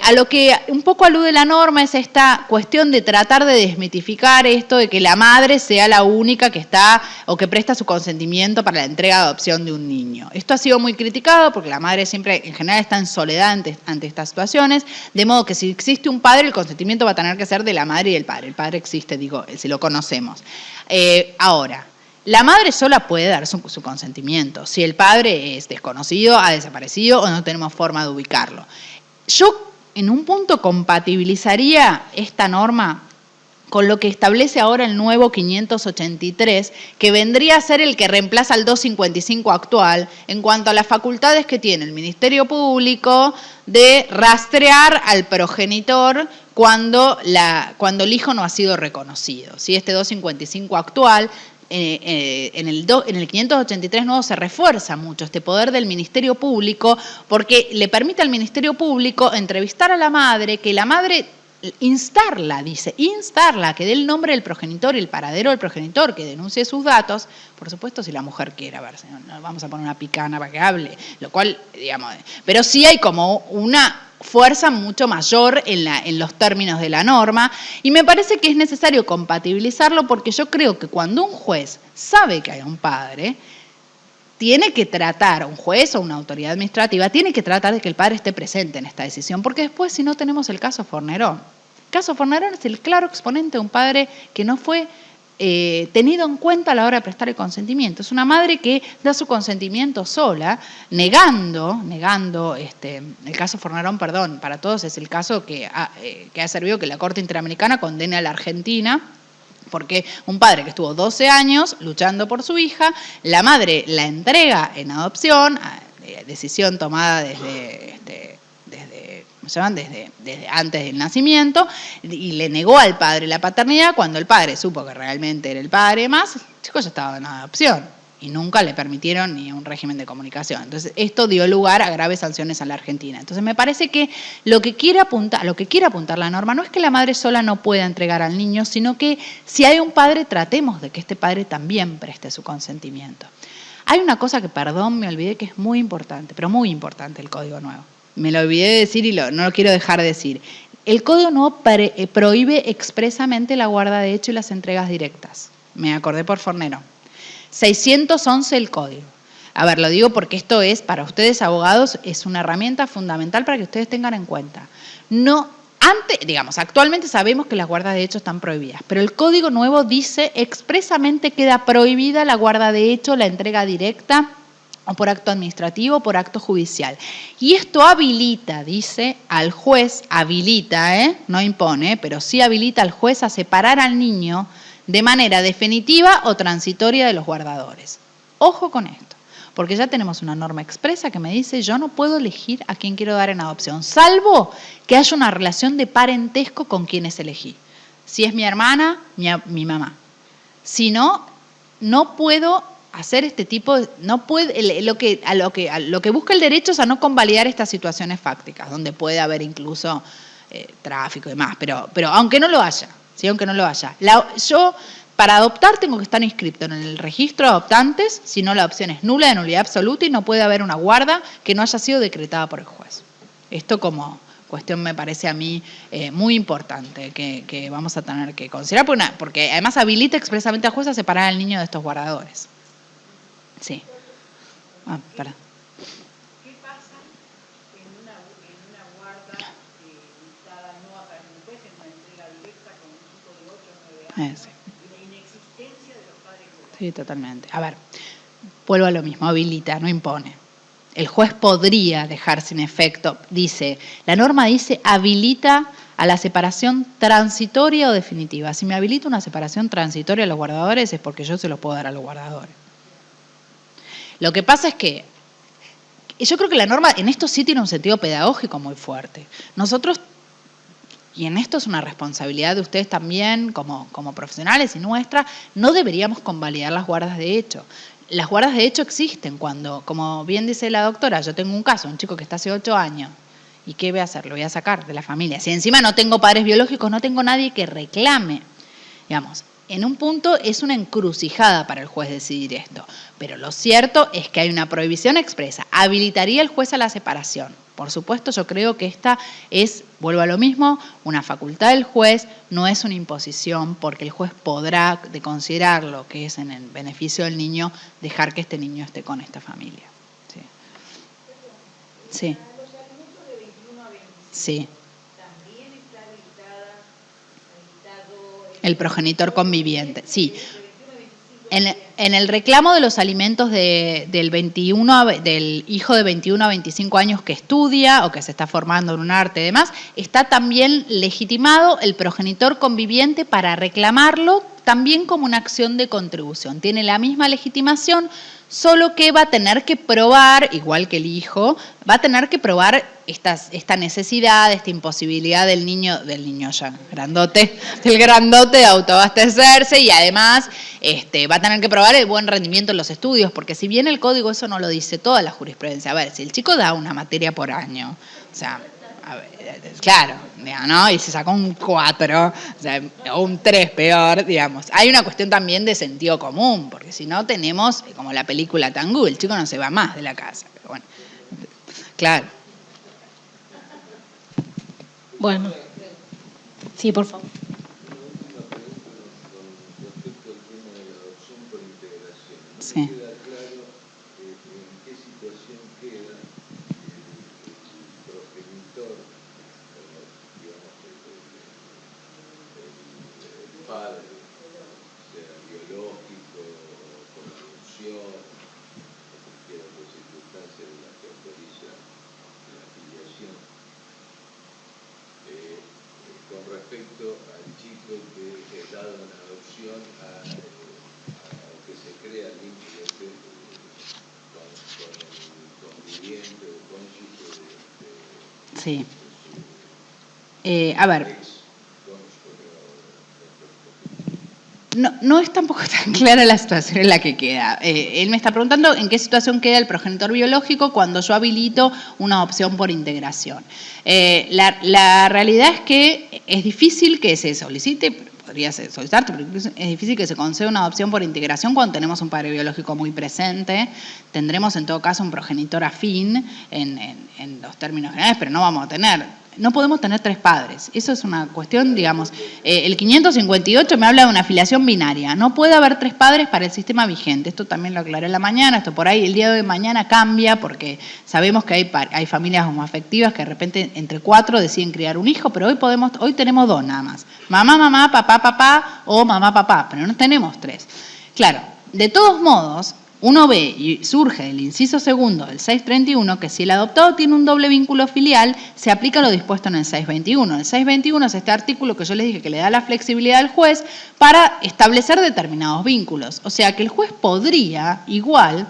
Speaker 2: A lo que un poco alude la norma es esta cuestión de tratar de desmitificar esto de que la madre sea la única que está o que presta su consentimiento para la entrega de adopción de un niño. Esto ha sido muy criticado porque la madre siempre en general está en soledad ante estas situaciones, de modo que si existe un padre, el consentimiento va a tener que ser de la madre y del padre. El padre existe, digo, si lo conocemos. Ahora, la madre sola puede dar su consentimiento si el padre es desconocido, ha desaparecido o no tenemos forma de ubicarlo. Yo en un punto compatibilizaría esta norma con lo que establece ahora el nuevo 583, que vendría a ser el que reemplaza al 255 actual en cuanto a las facultades que tiene el Ministerio Público de rastrear al progenitor cuando el hijo no ha sido reconocido. ¿Sí? Este 255 actual, en el 583 nuevo se refuerza mucho este poder del Ministerio Público porque le permite al Ministerio Público entrevistar a la madre, que la madre instarla, que dé el nombre del progenitor y el paradero del progenitor, que denuncie sus datos, por supuesto si la mujer quiere, a ver, si no vamos a poner una picana para que hable, lo cual, digamos, pero sí hay como una fuerza mucho mayor en los términos de la norma, y me parece que es necesario compatibilizarlo porque yo creo que cuando un juez sabe que hay un padre, tiene que tratar, un juez o una autoridad administrativa, tiene que tratar de que el padre esté presente en esta decisión, porque después si no tenemos el caso Fornerón. El caso Fornerón es el claro exponente de un padre que no fue tenido en cuenta a la hora de prestar el consentimiento. Es una madre que da su consentimiento sola, negando, el caso Fornerón, perdón, para todos es el caso que ha servido que la Corte Interamericana condene a la Argentina, porque un padre que estuvo 12 años luchando por su hija, la madre la entrega en adopción, decisión tomada desde antes del nacimiento, y le negó al padre la paternidad. Cuando el padre supo que realmente era el padre más, el chico ya estaba en adopción y nunca le permitieron ni un régimen de comunicación. Entonces esto dio lugar a graves sanciones a la Argentina. Entonces me parece que lo que quiere apuntar la norma no es que la madre sola no pueda entregar al niño, sino que si hay un padre, tratemos de que este padre también preste su consentimiento. Hay una cosa que, perdón, me olvidé, que es muy importante, pero muy importante, el Código Nuevo. Me lo olvidé de decir y no lo quiero dejar de decir. El Código Nuevo prohíbe expresamente la guarda de hecho y las entregas directas. Me acordé por Fornerón. 611 el Código. A ver, lo digo porque esto es, para ustedes abogados, es una herramienta fundamental para que ustedes tengan en cuenta. Actualmente sabemos que las guardas de hecho están prohibidas, pero el Código Nuevo dice expresamente queda prohibida la guarda de hecho, la entrega directa, o por acto administrativo o por acto judicial. Y esto habilita, dice, al juez, no impone, pero sí habilita al juez a separar al niño de manera definitiva o transitoria de los guardadores. Ojo con esto, porque ya tenemos una norma expresa que me dice: yo no puedo elegir a quién quiero dar en adopción, salvo que haya una relación de parentesco con quienes elegí. Si es mi hermana, mi mamá. Si no, no puedo hacer este tipo de, no puede, lo que busca el derecho es a no convalidar estas situaciones fácticas, donde puede haber incluso tráfico y demás, pero aunque no lo haya, ¿sí? Aunque no lo haya. Yo, para adoptar, tengo que estar inscrito en el registro de adoptantes, si no la adopción es nula, de nulidad absoluta, y no puede haber una guarda que no haya sido decretada por el juez. Esto como cuestión me parece a mí muy importante, que vamos a tener que considerar, porque además habilita expresamente al juez a separar al niño de estos guardadores. Sí. Perdón.
Speaker 3: ¿Qué pasa en una guarda dictada no a través de un juez, en una entrega directa con un chico de 8 o 9 años?
Speaker 2: Sí.
Speaker 3: Y la inexistencia de los padres jurados.
Speaker 2: Sí, totalmente. A ver, vuelvo a lo mismo, habilita, no impone. El juez podría dejar sin efecto, la norma dice habilita a la separación transitoria o definitiva. Si me habilita una separación transitoria a los guardadores es porque yo se los puedo dar a los guardadores. Lo que pasa es que yo creo que la norma en esto sí tiene un sentido pedagógico muy fuerte. Nosotros, y en esto es una responsabilidad de ustedes también, como profesionales y nuestra, no deberíamos convalidar las guardas de hecho. Las guardas de hecho existen cuando, como bien dice la doctora, yo tengo un caso, un chico que está hace 8 años, ¿y qué voy a hacer? Lo voy a sacar de la familia. Si encima no tengo padres biológicos, no tengo nadie que reclame. Digamos, en un punto es una encrucijada para el juez decidir esto, pero lo cierto es que hay una prohibición expresa. ¿Habilitaría el juez a la separación? Por supuesto, yo creo que esta es, vuelvo a lo mismo, una facultad del juez, no es una imposición, porque el juez podrá, de considerar lo que es en el beneficio del niño, dejar que este niño esté con esta familia. Sí. Sí.
Speaker 3: Los alimentos de 21 a 25,
Speaker 2: Sí.
Speaker 3: ¿también está habilitado
Speaker 2: el progenitor conviviente? Sí. En el reclamo de los alimentos del hijo de 21 a 25 años que estudia o que se está formando en un arte y demás, está también legitimado el progenitor conviviente para reclamarlo también como una acción de contribución. Tiene la misma legitimación, solo que va a tener que probar, igual que el hijo, va a tener que probar esta necesidad, esta imposibilidad del niño ya grandote, del grandote de autoabastecerse, y además va a tener que probar el buen rendimiento en los estudios, porque si bien el código eso no lo dice toda la jurisprudencia, a ver, si el chico da una materia por año, o sea, a ver, claro, ¿no? Y se sacó un 4, o sea, o un 3 peor, digamos. Hay una cuestión también de sentido común, porque si no tenemos, como la película Tangú, el chico no se va más de la casa. Pero bueno, claro.
Speaker 1: Bueno, sí, por favor.
Speaker 2: Sí.
Speaker 4: Padre, sea biológico, con adopción, o cualquier otra circunstancia en la que autoriza la filiación. Con respecto al chico que es dado en adopción, aunque se crea el vínculo con el conviviente o cónyuge
Speaker 2: Sí. A ver. No es tampoco tan clara la situación en la que queda. Él me está preguntando en qué situación queda el progenitor biológico cuando yo habilito una opción por integración. La realidad es que es difícil que se solicite, podría solicitar, pero es difícil que se conceda una adopción por integración cuando tenemos un padre biológico muy presente. Tendremos en todo caso un progenitor afín en los términos generales, pero no vamos a tener. No podemos tener 3 padres. Eso es una cuestión, digamos, el 558 me habla de una filiación binaria. No puede haber 3 padres para el sistema vigente. Esto también lo aclaré en la mañana, esto por ahí el día de mañana cambia porque sabemos que hay familias homoafectivas que de repente entre 4 deciden criar un hijo, pero hoy tenemos 2 nada más. Mamá, mamá, papá, papá o mamá, papá, pero no tenemos 3. Claro, de todos modos, uno ve y surge del inciso segundo del 631 que si el adoptado tiene un doble vínculo filial, se aplica lo dispuesto en el 621. El 621 es este artículo que yo les dije que le da la flexibilidad al juez para establecer determinados vínculos. O sea que el juez podría, igual,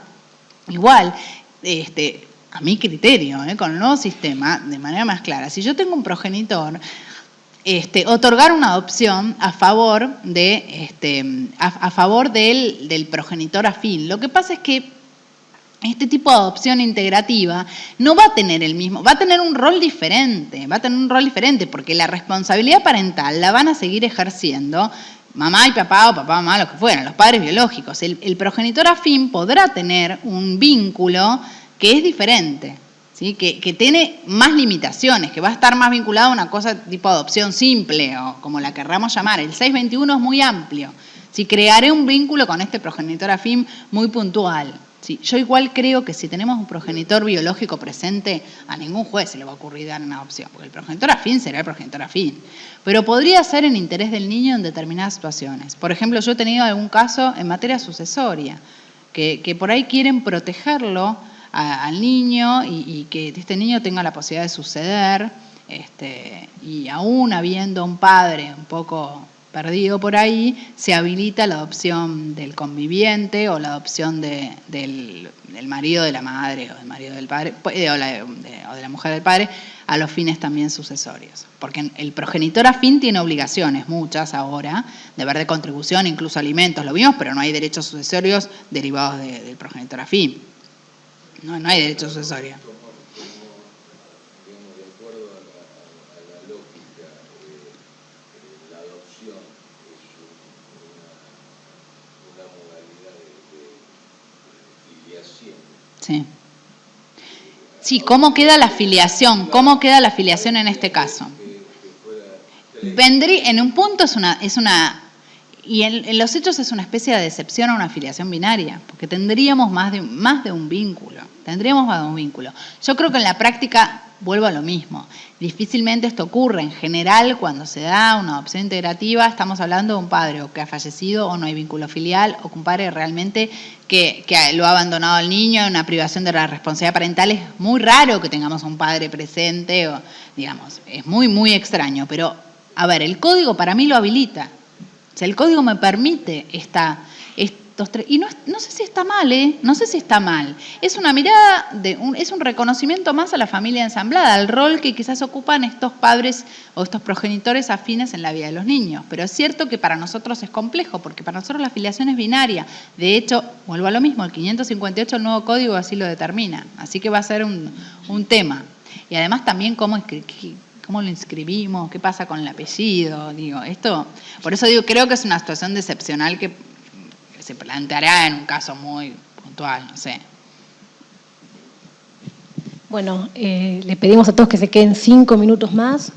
Speaker 2: a mi criterio, con el nuevo sistema, de manera más clara, si yo tengo un progenitor, otorgar una adopción a favor del progenitor afín. Lo que pasa es que este tipo de adopción integrativa no va a tener el mismo, va a tener un rol diferente, porque la responsabilidad parental la van a seguir ejerciendo mamá y papá o papá, mamá, lo que fueran, los padres biológicos. El progenitor afín podrá tener un vínculo que es diferente. ¿Sí? Que tiene más limitaciones, que va a estar más vinculado a una cosa tipo adopción simple o como la querramos llamar. El 621 es muy amplio. ¿Sí? Crearé un vínculo con este progenitor afín muy puntual. ¿Sí? Yo igual creo que si tenemos un progenitor biológico presente, a ningún juez se le va a ocurrir dar una adopción, porque el progenitor afín será el progenitor afín. Pero podría ser en interés del niño en determinadas situaciones. Por ejemplo, yo he tenido algún caso en materia sucesoria, que por ahí quieren protegerlo al niño y que este niño tenga la posibilidad de suceder, y aún habiendo un padre un poco perdido por ahí, se habilita la adopción del conviviente o la adopción del marido de la madre o del marido del padre o de la mujer del padre a los fines también sucesorios. Porque el progenitor afín tiene obligaciones, muchas ahora, deber de contribución, incluso alimentos, lo vimos, pero no hay derechos sucesorios derivados del progenitor afín. No hay derechos sucesorios. Sí. Sí, ¿cómo queda la filiación? ¿Cómo queda la filiación en este caso? En un punto y en los hechos es una especie de decepción a una filiación binaria, porque tendríamos más de un vínculo. Yo creo que en la práctica, vuelvo a lo mismo, difícilmente esto ocurre. En general, cuando se da una adopción integrativa, estamos hablando de un padre o que ha fallecido o no hay vínculo filial, o que un padre realmente que lo ha abandonado al niño en una privación de la responsabilidad parental. Es muy raro que tengamos a un padre presente, o digamos, es muy, muy extraño. Pero, a ver, el código para mí lo habilita. O sea, el código me permite estos tres. Y no sé si está mal, No sé si está mal. Es una mirada, es un reconocimiento más a la familia ensamblada, al rol que quizás ocupan estos padres o estos progenitores afines en la vida de los niños. Pero es cierto que para nosotros es complejo, porque para nosotros la filiación es binaria. De hecho, vuelvo a lo mismo, el 558, el nuevo código, así lo determina. Así que va a ser un tema. Y además también cómo lo inscribimos, qué pasa con el apellido. Por eso digo, creo que es una situación excepcional que se planteará en un caso muy puntual, no sé.
Speaker 1: Bueno, le pedimos a todos que se queden 5 minutos más.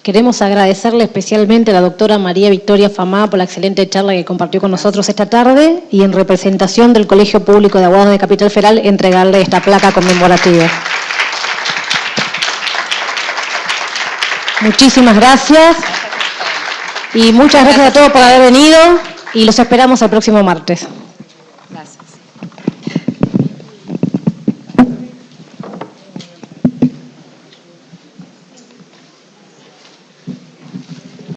Speaker 1: Queremos agradecerle especialmente a la doctora María Victoria Famá por la excelente charla que compartió con nosotros esta tarde y en representación del Colegio Público de Abogados de Capital Federal entregarle esta placa conmemorativa. Muchísimas gracias y muchas gracias a todos por haber venido y los esperamos el próximo martes.